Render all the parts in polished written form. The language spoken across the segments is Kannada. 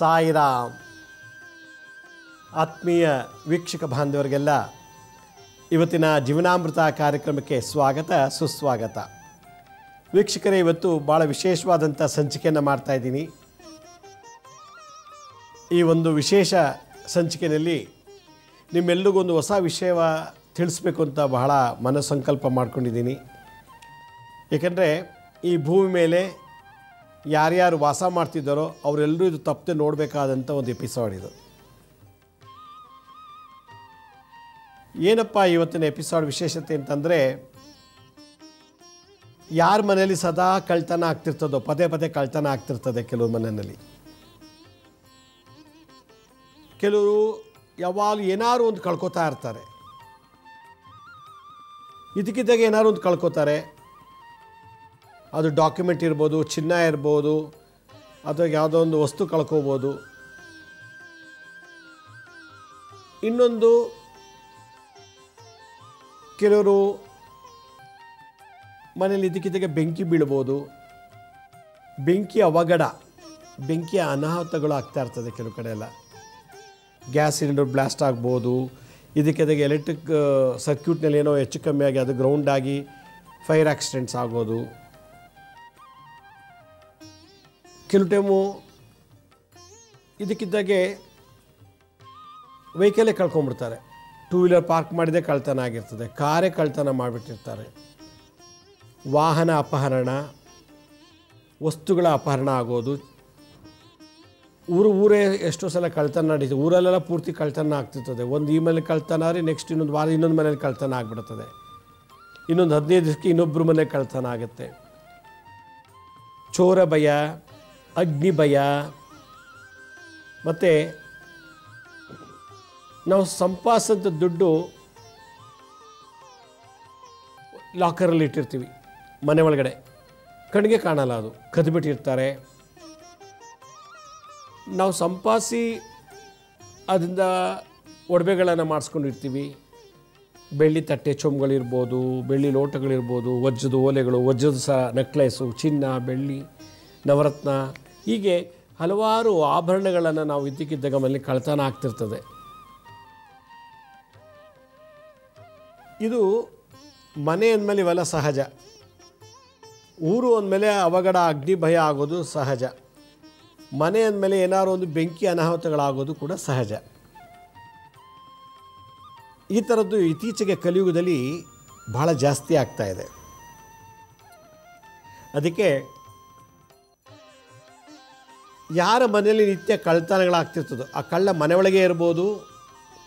ಸಾಯಿರಾಮ್. ಆತ್ಮೀಯ ವೀಕ್ಷಕ ಬಾಂಧವರಿಗೆಲ್ಲ ಇವತ್ತಿನ ಜೀವನಾಮೃತ ಕಾರ್ಯಕ್ರಮಕ್ಕೆ ಸ್ವಾಗತ ಸುಸ್ವಾಗತ. ವೀಕ್ಷಕರೇ, ಇವತ್ತು ಭಾಳ ವಿಶೇಷವಾದಂಥ ಸಂಚಿಕೆಯನ್ನು ಮಾಡ್ತಾಯಿದ್ದೀನಿ. ಈ ಒಂದು ವಿಶೇಷ ಸಂಚಿಕೆಯಲ್ಲಿ ನಿಮ್ಮೆಲ್ಲರಿಗೊಂದು ಹೊಸ ವಿಷಯ ತಿಳಿಸ್ಬೇಕು ಅಂತ ಬಹಳ ಮನಸ್ಸಂಕಲ್ಪ ಮಾಡ್ಕೊಂಡಿದ್ದೀನಿ. ಏಕೆಂದರೆ ಈ ಭೂಮಿ ಮೇಲೆ ಯಾರ್ಯಾರು ವಾಸ ಮಾಡ್ತಿದ್ದಾರೋ ಅವರೆಲ್ಲರೂ ಇದು ತಪ್ಪದೆ ನೋಡಬೇಕಾದಂಥ ಒಂದು ಎಪಿಸೋಡ್ ಇದು. ಏನಪ್ಪ ಇವತ್ತಿನ ಎಪಿಸೋಡ್ ವಿಶೇಷತೆ ಅಂತಂದರೆ, ಯಾರ ಮನೆಯಲ್ಲಿ ಸದಾ ಕಳ್ತನ ಆಗ್ತಿರ್ತದೋ, ಪದೇ ಪದೇ ಕಳ್ತನ ಆಗ್ತಿರ್ತದೆ ಕೆಲವ್ರ ಮನೆಯಲ್ಲಿ. ಕೆಲವರು ಯಾವಾಗಲೂ ಏನಾದ್ರು ಒಂದು ಕಳ್ಕೊತಾ ಇರ್ತಾರೆ, ಇದಕ್ಕಿದ್ದಾಗ ಏನಾದ್ರು ಒಂದು ಕಳ್ಕೊತಾರೆ. ಅದು ಡಾಕ್ಯುಮೆಂಟ್ ಇರ್ಬೋದು, ಚಿನ್ನ ಇರ್ಬೋದು, ಅಥವಾ ಯಾವುದೋ ಒಂದು ವಸ್ತು ಕಳ್ಕೊಬೋದು. ಇನ್ನೊಂದು, ಕೆಲವರು ಮನೇಲಿ ಇದಕ್ಕಿದ್ದಾಗ ಬೆಂಕಿ ಬೀಳ್ಬೋದು. ಬೆಂಕಿ ಅವಘಡ, ಬೆಂಕಿಯ ಅನಾಹುತಗಳು ಆಗ್ತಾ ಇರ್ತದೆ ಕೆಲವು ಕಡೆ ಎಲ್ಲ. ಗ್ಯಾಸ್ ಸಿಲಿಂಡರ್ ಬ್ಲಾಸ್ಟ್ ಆಗ್ಬೋದು, ಇದಕ್ಕಿದ್ದಾಗ ಎಲೆಕ್ಟ್ರಿಕ್ ಸರ್ಕ್ಯೂಟ್ನಲ್ಲಿ ಏನೋ ಹೆಚ್ಚು ಕಮ್ಮಿ ಆಗಿ ಅದು ಗ್ರೌಂಡ್ ಆಗಿ ಫೈರ್ ಆಕ್ಸಿಡೆಂಟ್ಸ್ ಆಗೋದು. ಕೆಲವು ಟೈಮು ಇದಕ್ಕಿದ್ದಾಗೆ ವೆಹಿಕಲೇ ಕಳ್ಕೊಂಡ್ಬಿಡ್ತಾರೆ. ಟೂ ವೀಲರ್ ಪಾರ್ಕ್ ಮಾಡಿದೆ ಕಳ್ತನ ಆಗಿರ್ತದೆ, ಕಾರೇ ಕಳ್ತನ ಮಾಡಿಬಿಟ್ಟಿರ್ತಾರೆ. ವಾಹನ ಅಪಹರಣ, ವಸ್ತುಗಳ ಅಪಹರಣ ಆಗೋದು. ಊರೇ ಎಷ್ಟೋ ಸಲ ಕಳ್ತನ ನಡೀತದೆ. ಊರಲ್ಲೆಲ್ಲ ಪೂರ್ತಿ ಕಳ್ತನ ಆಗ್ತಿರ್ತದೆ. ಒಂದು ಈ ಮನೇಲಿ ಕಳ್ತನ ಆದರೆ ನೆಕ್ಸ್ಟ್ ಇನ್ನೊಂದು ವಾರ ಇನ್ನೊಂದು ಮನೇಲಿ ಕಳ್ತನ ಆಗಿಬಿಡ್ತದೆ. ಇನ್ನೊಂದು 15 ದಿವಸಕ್ಕೆ ಇನ್ನೊಬ್ಬರು ಮನೆ ಕಳ್ತನ ಆಗುತ್ತೆ. ಚೋರ ಭಯ, ಅಗ್ನಿ ಭಯ, ಮತ್ತು ನಾವು ಸಂಪಾದಿಸೋಂಥ ದುಡ್ಡು ಲಾಕರಲ್ಲಿ ಇಟ್ಟಿರ್ತೀವಿ ಮನೆ ಒಳಗಡೆ, ಕಣ್ಣಿಗೆ ಕಾಣಲ್ಲ, ಅದು ಕದ್ಬಿಟ್ಟಿರ್ತಾರೆ. ನಾವು ಸಂಪಾದಿಸಿ ಅದರಿಂದ ಒಡವೆಗಳನ್ನು ಮಾಡಿಸ್ಕೊಂಡಿರ್ತೀವಿ. ಬೆಳ್ಳಿ ತಟ್ಟೆ ಚೊಂಬುಗಳಿರ್ಬೋದು, ಬೆಳ್ಳಿ ಲೋಟಗಳಿರ್ಬೋದು, ವಜ್ರದ ಓಲೆಗಳು, ವಜ್ರದ ನೆಕ್ಲೆಸು, ಚಿನ್ನ, ಬೆಳ್ಳಿ, ನವರತ್ನ, ಹೀಗೆ ಹಲವಾರು ಆಭರಣಗಳನ್ನು ನಾವು ಇದ್ದಕ್ಕಿದ್ದಾಗ ಮನೇಲಿ ಕಳ್ತನ ಆಗ್ತಿರ್ತದೆ. ಇದು ಮನೆ ಅಂದಮೇಲೆ ಇವೆಲ್ಲ ಸಹಜ. ಊರು ಅಂದಮೇಲೆ ಅವಘಡ, ಅಗ್ನಿ ಭಯ ಆಗೋದು ಸಹಜ. ಮನೆ ಅಂದಮೇಲೆ ಏನಾದ್ರು ಒಂದು ಬೆಂಕಿ ಅನಾಹುತಗಳಾಗೋದು ಕೂಡ ಸಹಜ. ಈ ಥರದ್ದು ಇತ್ತೀಚೆಗೆ ಕಲಿಯುಗದಲ್ಲಿ ಭಾಳ ಜಾಸ್ತಿ ಆಗ್ತಾ ಇದೆ. ಅದಕ್ಕೆ ಯಾರ ಮನೆಯಲ್ಲಿ ನಿತ್ಯ ಕಳ್ತನಗಳಾಗ್ತಿರ್ತದೋ ಆ ಕಳ್ಳ ಮನೆ ಒಳಗೆ ಇರ್ಬೋದು,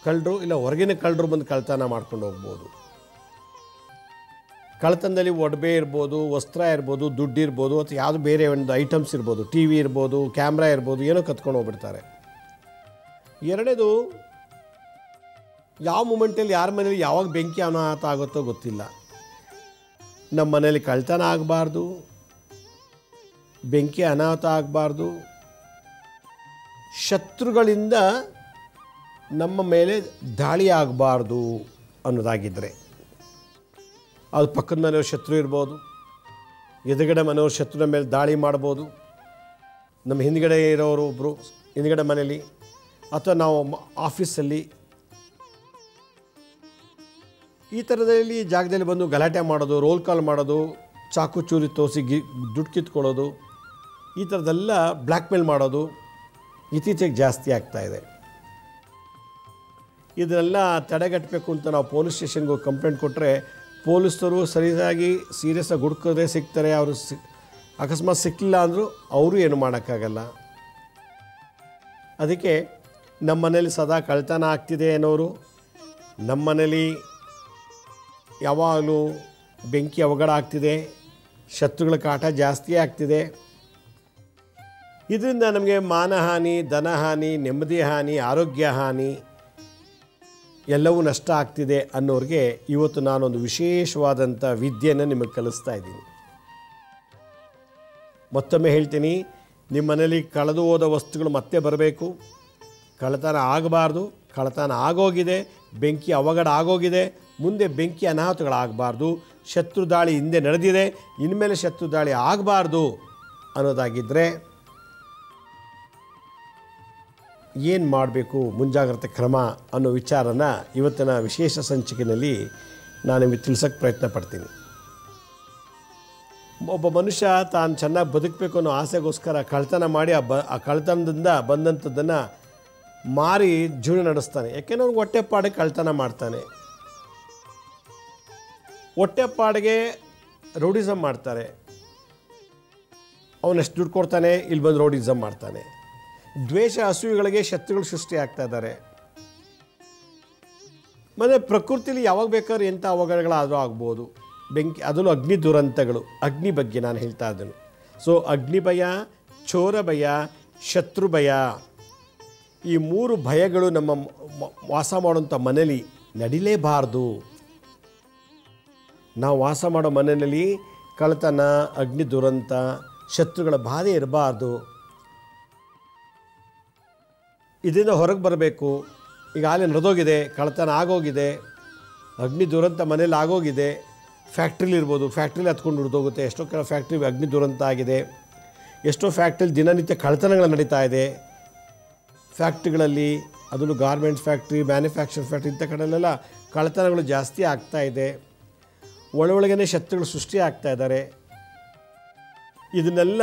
ಕಳ್ಳರು ಇಲ್ಲ ಹೊರಗಿನ ಕಳ್ಳರು ಬಂದು ಕಳ್ತನ ಮಾಡ್ಕೊಂಡು ಹೋಗ್ಬೋದು. ಕಳ್ತನದಲ್ಲಿ ಒಡವೆ ಇರ್ಬೋದು, ವಸ್ತ್ರ ಇರ್ಬೋದು, ದುಡ್ಡು ಇರ್ಬೋದು, ಅಥವಾ ಯಾವುದು ಬೇರೆ ಒಂದು ಐಟಮ್ಸ್ ಇರ್ಬೋದು, ಟಿ ವಿ ಇರ್ಬೋದು, ಕ್ಯಾಮ್ರಾ ಇರ್ಬೋದು, ಏನೋ ಕತ್ಕೊಂಡು ಹೋಗ್ಬಿಡ್ತಾರೆ. ಎರಡನೇದು, ಯಾವ ಮೂಮೆಂಟಲ್ಲಿ ಯಾರ ಮನೇಲಿ ಯಾವಾಗ ಬೆಂಕಿ ಅನಾಹುತ ಆಗುತ್ತೋ ಗೊತ್ತಿಲ್ಲ. ನಮ್ಮ ಮನೇಲಿ ಕಳ್ತನ ಆಗಬಾರ್ದು, ಬೆಂಕಿ ಅನಾಹುತ ಆಗಬಾರ್ದು, ಶತ್ರುಗಳಿಂದ ನಮ್ಮ ಮೇಲೆ ದಾಳಿ ಆಗಬಾರ್ದು ಅನ್ನೋದಾಗಿದ್ದರೆ, ಅದು ಪಕ್ಕದ ಮನೆಯವ್ರ ಶತ್ರು ಇರ್ಬೋದು, ಎದುರುಗಡೆ ಮನೆಯವ್ರ ಶತ್ರುನ ಮೇಲೆ ದಾಳಿ ಮಾಡ್ಬೋದು, ನಮ್ಮ ಹಿಂದ್ಗಡೆ ಇರೋರು ಒಬ್ಬರು ಹಿಂದ್ಗಡೆ ಮನೇಲಿ, ಅಥವಾ ನಾವು ಆಫೀಸಲ್ಲಿ ಈ ಥರದಲ್ಲಿ ಜಾಗದಲ್ಲಿ ಬಂದು ಗಲಾಟೆ ಮಾಡೋದು, ರೋಲ್ ಕಾಲ್ ಮಾಡೋದು, ಚಾಕು ಚೂರಿ ತೋರಿಸಿ ದುಡ್ಡು ಕಿತ್ಕೊಳ್ಳೋದು, ಈ ಥರದ್ದೆಲ್ಲ ಬ್ಲ್ಯಾಕ್ ಮೇಲ್ ಮಾಡೋದು ಇತ್ತೀಚೆಗೆ ಜಾಸ್ತಿ ಆಗ್ತಾಯಿದೆ. ಇದನ್ನೆಲ್ಲ ತಡೆಗಟ್ಟಬೇಕು ಅಂತ ನಾವು ಪೊಲೀಸ್ ಸ್ಟೇಷನ್ಗೆ ಹೋಗಿ ಕಂಪ್ಲೇಂಟ್ ಕೊಟ್ಟರೆ ಪೊಲೀಸರು ಸರಿಯಾಗಿ ಸೀರಿಯಸ್ಸಾಗಿ ಹುಡುಕೋದೇ ಸಿಗ್ತಾರೆ. ಅವರು ಅಕಸ್ಮಾತ್ ಸಿಕ್ಕಲಿಲ್ಲ ಅಂದರೂ ಅವರು ಏನು ಮಾಡೋಕ್ಕಾಗಲ್ಲ. ಅದಕ್ಕೆ ನಮ್ಮ ಮನೇಲಿ ಸದಾ ಕಳ್ತನ ಆಗ್ತಿದೆ ಅನ್ನೋರು, ನಮ್ಮ ಮನೇಲಿ ಯಾವಾಗಲೂ ಬೆಂಕಿ ಅವಘಡ ಆಗ್ತಿದೆ, ಶತ್ರುಗಳ ಕಾಟ ಜಾಸ್ತಿ ಆಗ್ತಿದೆ, ಇದರಿಂದ ನಮಗೆ ಮಾನಹಾನಿ, ಧನಹಾನಿ, ನೆಮ್ಮದಿ ಹಾನಿ, ಆರೋಗ್ಯ ಹಾನಿ ಎಲ್ಲವೂ ನಷ್ಟ ಆಗ್ತಿದೆ ಅನ್ನೋರಿಗೆ ಇವತ್ತು ನಾನೊಂದು ವಿಶೇಷವಾದಂಥ ವಿದ್ಯೆಯನ್ನು ನಿಮಗೆ ಕಲಿಸ್ತಾ ಇದ್ದೀನಿ. ಮತ್ತೊಮ್ಮೆ ಹೇಳ್ತೀನಿ, ನಿಮ್ಮ ಮನೇಲಿ ಕಳೆದು ಹೋದ ವಸ್ತುಗಳು ಮತ್ತೆ ಬರಬೇಕು, ಕಳ್ಳತನ ಆಗಬಾರ್ದು, ಕಳ್ಳತನ ಆಗೋಗಿದೆ, ಬೆಂಕಿ ಅವಘಡ ಆಗೋಗಿದೆ, ಮುಂದೆ ಬೆಂಕಿ ಅನಾಹುತಗಳಾಗಬಾರ್ದು, ಶತ್ರು ದಾಳಿ ಹಿಂದೆ ನಡೆದಿದೆ, ಇನ್ಮೇಲೆ ಶತ್ರು ದಾಳಿ ಆಗಬಾರ್ದು ಅನ್ನೋದಾಗಿದ್ದರೆ ಏನು ಮಾಡಬೇಕು ಮುಂಜಾಗ್ರತೆ ಕ್ರಮ ಅನ್ನೋ ವಿಚಾರನ ಇವತ್ತಿನ ವಿಶೇಷ ಸಂಚಿಕೆಯಲ್ಲಿ ನಾನು ನಿಮಗೆ ತಿಳಿಸೋಕ್ಕೆ ಪ್ರಯತ್ನ ಪಡ್ತೀನಿ. ಒಬ್ಬ ಮನುಷ್ಯ ತಾನು ಚೆನ್ನಾಗಿ ಬದುಕಬೇಕು ಅನ್ನೋ ಆಸೆಗೋಸ್ಕರ ಕಳ್ತನ ಮಾಡಿ ಆ ಕಳ್ತನದಿಂದ ಬಂದಂಥದ್ದನ್ನು ಮಾರಿ ಜೀವನ ನಡೆಸ್ತಾನೆ. ಯಾಕೆಂದ್ರೆ ಅವ್ನಿಗೆ ಹೊಟ್ಟೆಪಾಡಿಗೆ ಕಳ್ತನ ಮಾಡ್ತಾನೆ. ಹೊಟ್ಟೆಪಾಡಿಗೆ ರೌಡಿಸಮ್ ಮಾಡ್ತಾರೆ. ಅವನೆಷ್ಟು ದುಡ್ಡು ಕೊಡ್ತಾನೆ, ಇಲ್ಲಿ ಬಂದು ರೌಡಿಸಮ್ ಮಾಡ್ತಾನೆ. ದ್ವೇಷ ಅಸೂಯೆಗಳಿಗೆ ಶತ್ರುಗಳು ಸೃಷ್ಟಿ ಆಗ್ತಾ ಇದ್ದಾರೆ. ಮತ್ತು ಪ್ರಕೃತಿಲಿ ಯಾವಾಗ ಬೇಕಾದ್ರೂ ಎಂಥ ಅವಘಡಗಳಾದರೂ ಆಗ್ಬೋದು. ಬೆಂಕಿ, ಅದರಲ್ಲೂ ಅಗ್ನಿ ದುರಂತಗಳು, ಅಗ್ನಿ ಬಗ್ಗೆ ನಾನು ಹೇಳ್ತಾ ಇದ್ದೇನೆ. ಸೊ ಅಗ್ನಿ ಭಯ, ಚೋರ ಭಯ, ಶತ್ರು ಭಯ, ಈ 3 ಭಯಗಳು ನಮ್ಮ ವಾಸ ಮಾಡುವಂಥ ಮನೆಯಲ್ಲಿ ನಡಿಲೇಬಾರ್ದು. ನಾವು ವಾಸ ಮಾಡೋ ಮನೆಯಲ್ಲಿ ಕಳ್ಳತನ, ಅಗ್ನಿ ದುರಂತ, ಶತ್ರುಗಳ ಬಾಧೆ ಇರಬಾರ್ದು. ಇದರಿಂದ ಹೊರಗೆ ಬರಬೇಕು. ಈಗಾಗಲೇ ನಡೆದೋಗಿದೆ, ಕಳ್ಳತನ ಆಗೋಗಿದೆ, ಅಗ್ನಿ ದುರಂತ ಮನೇಲಿ ಆಗೋಗಿದೆ. ಫ್ಯಾಕ್ಟ್ರಿಲಿ ಇರ್ಬೋದು, ಫ್ಯಾಕ್ಟ್ರಿಲಿ ಹತ್ಕೊಂಡು ಹಿಡಿದೋಗುತ್ತೆ. ಎಷ್ಟೋ ಕೆಲವು ಫ್ಯಾಕ್ಟ್ರಿ ಅಗ್ನಿ ದುರಂತ ಆಗಿದೆ. ಎಷ್ಟೋ ಫ್ಯಾಕ್ಟ್ರಿಲಿ ದಿನನಿತ್ಯ ಕಳ್ಳತನಗಳು ನಡೀತಾ ಇದೆ. ಫ್ಯಾಕ್ಟ್ರಿಗಳಲ್ಲಿ, ಅದರಲ್ಲೂ ಗಾರ್ಮೆಂಟ್ಸ್ ಫ್ಯಾಕ್ಟ್ರಿ, ಮ್ಯಾನುಫ್ಯಾಕ್ಚರ್ ಫ್ಯಾಕ್ಟ್ರಿ, ಇಂಥ ಕಡೆಯಲ್ಲೆಲ್ಲ ಕಳ್ಳತನಗಳು ಜಾಸ್ತಿ ಆಗ್ತಾ ಇದೆ. ಒಳಗೇ ಶತ್ರುಗಳು ಸೃಷ್ಟಿ ಆಗ್ತಾ ಇದ್ದಾರೆ. ಇದನ್ನೆಲ್ಲ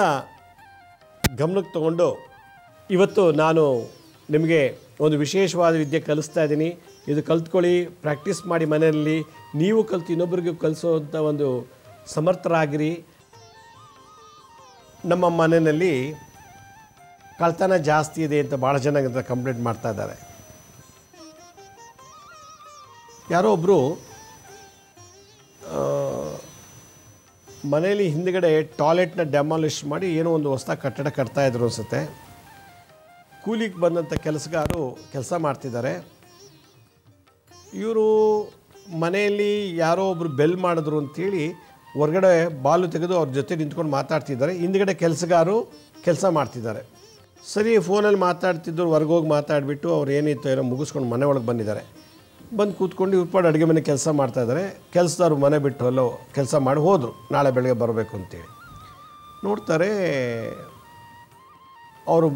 ಗಮನಕ್ಕೆ ತಗೊಂಡು ಇವತ್ತು ನಾನು ನಿಮಗೆ ಒಂದು ವಿಶೇಷವಾದ ವಿದ್ಯೆ ಕಲಿಸ್ತಾ ಇದ್ದೀನಿ. ಇದು ಕಲ್ತ್ಕೊಳ್ಳಿ, ಪ್ರಾಕ್ಟೀಸ್ ಮಾಡಿ ಮನೆಯಲ್ಲಿ. ನೀವು ಕಲಿತು ಇನ್ನೊಬ್ಬರಿಗೂ ಕಲಿಸೋವಂಥ ಒಂದು ಸಮರ್ಥರಾಗಿರಿ. ನಮ್ಮ ಮನೆಯಲ್ಲಿ ಕಳ್ತನ ಜಾಸ್ತಿ ಇದೆ ಅಂತ ಭಾಳ ಜನ ಕಂಪ್ಲೇಂಟ್ ಮಾಡ್ತಾ ಇದ್ದಾರೆ. ಯಾರೋ ಒಬ್ಬರು ಮನೆಯಲ್ಲಿ ಹಿಂದುಗಡೆ ಟಾಯ್ಲೆಟ್ನ ಡೆಮಾಲಿಷ್ ಮಾಡಿ ಏನೋ ಒಂದು ಹೊಸ ಕಟ್ಟಡ ಕಟ್ತಾಯಿದ್ರು ಅನಿಸುತ್ತೆ. ಕೂಲಿಗೆ ಬಂದಂಥ ಕೆಲಸಗಾರರು ಕೆಲಸ ಮಾಡ್ತಿದ್ದಾರೆ. ಇವರು ಮನೆಯಲ್ಲಿ ಯಾರೋ ಒಬ್ಬರು ಬೆಲ್ ಮಾಡಿದ್ರು ಅಂಥೇಳಿ ಹೊರಗಡೆ ಬಾಲು ತೆಗೆದು ಅವ್ರ ಜೊತೆ ನಿಂತ್ಕೊಂಡು ಮಾತಾಡ್ತಿದ್ದಾರೆ. ಹಿಂದುಗಡೆ ಕೆಲಸಗಾರರು ಕೆಲಸ ಮಾಡ್ತಿದ್ದಾರೆ. ಸರಿ, ಫೋನಲ್ಲಿ ಮಾತಾಡ್ತಿದ್ರು. ಹೊರಗೋಗಿ ಮಾತಾಡಿಬಿಟ್ಟು ಅವ್ರು ಏನಿತ್ತು ಏನೋ ಮುಗಿಸ್ಕೊಂಡು ಮನೆ ಒಳಗೆ ಬಂದಿದ್ದಾರೆ. ಬಂದು ಕೂತ್ಕೊಂಡು ಇವ್ರ ಪಾಡು ಅಡುಗೆ ಮನೆ ಕೆಲಸ ಮಾಡ್ತಾಯಿದ್ದಾರೆ. ಕೆಲಸದವ್ರು ಮನೆ ಬಿಟ್ಟು ಅಲ್ಲೋ ಕೆಲಸ ಮಾಡಿ ಹೋದರು, ನಾಳೆ ಬೆಳಗ್ಗೆ ಬರಬೇಕು ಅಂತೇಳಿ. ನೋಡ್ತಾರೆ, ಅವರು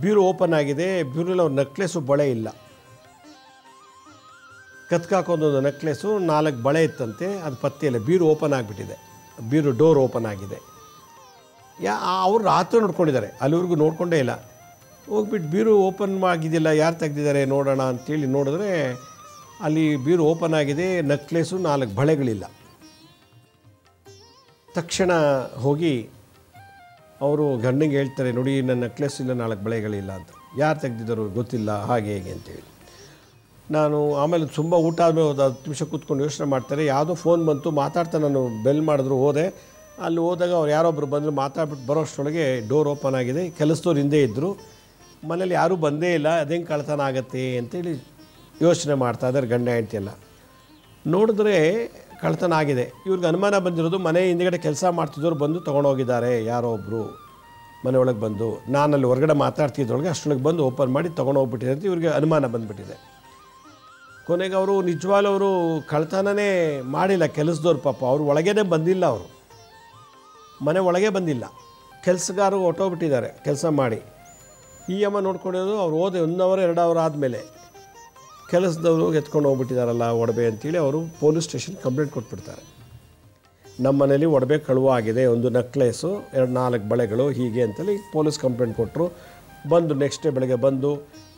ಬ್ಯೂರೋ ಓಪನ್ ಆಗಿದೆ. ಬ್ಯೂರಲ್ಲಿ ಅವ್ರ ನೆಕ್ಲೆಸು ಬಳೆ ಇಲ್ಲ. ಕತ್ಕಾಕೊಂದೊಂದು ನೆಕ್ಲೆಸು 4 ಬಳೆ ಇತ್ತಂತೆ, ಅದು ಪತ್ತೆ ಇಲ್ಲ. ಬ್ಯೂರೋ ಓಪನ್ ಆಗಿಬಿಟ್ಟಿದೆ. ಬ್ಯೂರೋ ಡೋರ್ ಓಪನ್ ಆಗಿದೆ. ಅವರು ರಾತ್ರಿ ನೋಡ್ಕೊಂಡಿದ್ದಾರೆ, ಅಲ್ಲಿವರೆಗೂ ನೋಡ್ಕೊಂಡೇ ಇಲ್ಲ. ಹೋಗ್ಬಿಟ್ಟು ಬ್ಯೂರೋ ಓಪನ್ ಆಗಿದ್ದಿಲ್ಲ, ಯಾರು ತೆಗೆದಿದ್ದಾರೆ ನೋಡೋಣ ಅಂತೇಳಿ ನೋಡಿದ್ರೆ ಅಲ್ಲಿ ಬ್ಯೂರೋ ಓಪನ್ ಆಗಿದೆ. ನೆಕ್ಲೆಸು 4 ಬಳೆಗಳಿಲ್ಲ. ತಕ್ಷಣ ಹೋಗಿ ಅವರು ಗಂಡಂಗೆ ಹೇಳ್ತಾರೆ, ನೋಡಿ ನನ್ನ ನೆಕ್ಲೆಸ್ ಇಲ್ಲ, 4 ಬಳೆಗಳಿಲ್ಲ ಅಂತ. ಯಾರು ತೆಗೆದಿದ್ದರು ಗೊತ್ತಿಲ್ಲ, ಹಾಗೆ ಹೇಗೆ ಅಂತೇಳಿ. ನಾನು ಆಮೇಲೆ ತುಂಬ ಊಟ ಆದಮೇಲೆ 10 ನಿಮಿಷ ಕೂತ್ಕೊಂಡು ಯೋಚನೆ ಮಾಡ್ತಾರೆ. ಯಾವುದೋ ಫೋನ್ ಬಂತು, ಮಾತಾಡ್ತಾ ನಾನು ಬೆಲ್ ಮಾಡಿದ್ರು, ಹೋದೆ. ಅಲ್ಲಿ ಹೋದಾಗ ಅವ್ರು ಯಾರೊಬ್ಬರು ಬಂದರು. ಮಾತಾಡ್ಬಿಟ್ಟು ಬರೋಷ್ಟರೊಳಗೆ ಡೋರ್ ಓಪನ್ ಆಗಿದೆ. ಕೆಲಸದವ್ರು ಹಿಂದೆ ಇದ್ದರು. ಮನೇಲಿ ಯಾರೂ ಬಂದೇ ಇಲ್ಲ. ಅದೇಂಗೆ ಕಳ್ತನ ಆಗುತ್ತೆ ಅಂತೇಳಿ ಯೋಚನೆ ಮಾಡ್ತಾಯಿದ್ದಾರೆ ಗಂಡ ಹೆಂಡತಿ ಎಲ್ಲ. ನೋಡಿದ್ರೆ ಕಳ್ತನ ಆಗಿದೆ. ಇವ್ರಿಗೆ ಅನುಮಾನ ಬಂದಿರೋದು ಮನೆ ಹಿಂದುಗಡೆ ಕೆಲಸ ಮಾಡ್ತಿದ್ದವ್ರು ಬಂದು ತೊಗೊಂಡೋಗಿದ್ದಾರೆ. ಯಾರೋ ಒಬ್ಬರು ಮನೆ ಒಳಗೆ ಬಂದು, ನಾನಲ್ಲಿ ಹೊರಗಡೆ ಮಾತಾಡ್ತಿದ್ದೊಳಗೆ ಅಷ್ಟರೊಳಗೆ ಬಂದು ಓಪನ್ ಮಾಡಿ ತೊಗೊಂಡೋಗ್ಬಿಟ್ಟಿದೆ ಅಂತ ಇವ್ರಿಗೆ ಅನುಮಾನ ಬಂದುಬಿಟ್ಟಿದೆ. ಕೊನೆಗೆ ಅವರು ನಿಜವಾಗ್ಲೂ ಅವರು ಕಳ್ತನನೇ ಮಾಡಿಲ್ಲ. ಕೆಲಸದವ್ರು ಪಾಪ ಅವ್ರು ಒಳಗೇ ಬಂದಿಲ್ಲ. ಅವರು ಮನೆ ಒಳಗೆ ಬಂದಿಲ್ಲ. ಕೆಲಸಗಾರರು ಹೊಟ್ಟೋಗ್ಬಿಟ್ಟಿದ್ದಾರೆ ಕೆಲಸ ಮಾಡಿ. ಈ ಅಮ್ಮ ನೋಡ್ಕೊಂಡಿರೋದು ಅವ್ರು ಹೋದೆ 1 ಅವರ್ 2 ಅವರ್ ಆದಮೇಲೆ ಕೆಲಸದವರು ಎತ್ಕೊಂಡು ಹೋಗ್ಬಿಟ್ಟಿದ್ದಾರಲ್ಲ ಒಡವೆ ಅಂತೇಳಿ ಅವರು ಪೊಲೀಸ್ ಸ್ಟೇಷನ್ ಕಂಪ್ಲೇಂಟ್ ಕೊಟ್ಬಿಡ್ತಾರೆ. ನಮ್ಮ ಮನೇಲಿ ಒಡವೆ ಕಳುವು ಆಗಿದೆ, ಒಂದು ನೆಕ್ಲೆಸು, 4 ಬಳೆಗಳು, ಹೀಗೆ ಅಂತೇಳಿ ಪೊಲೀಸ್ ಕಂಪ್ಲೇಂಟ್ ಕೊಟ್ಟರು. ಬಂದು ನೆಕ್ಸ್ಟ್ ಡೇ ಬೆಳಗ್ಗೆ ಬಂದು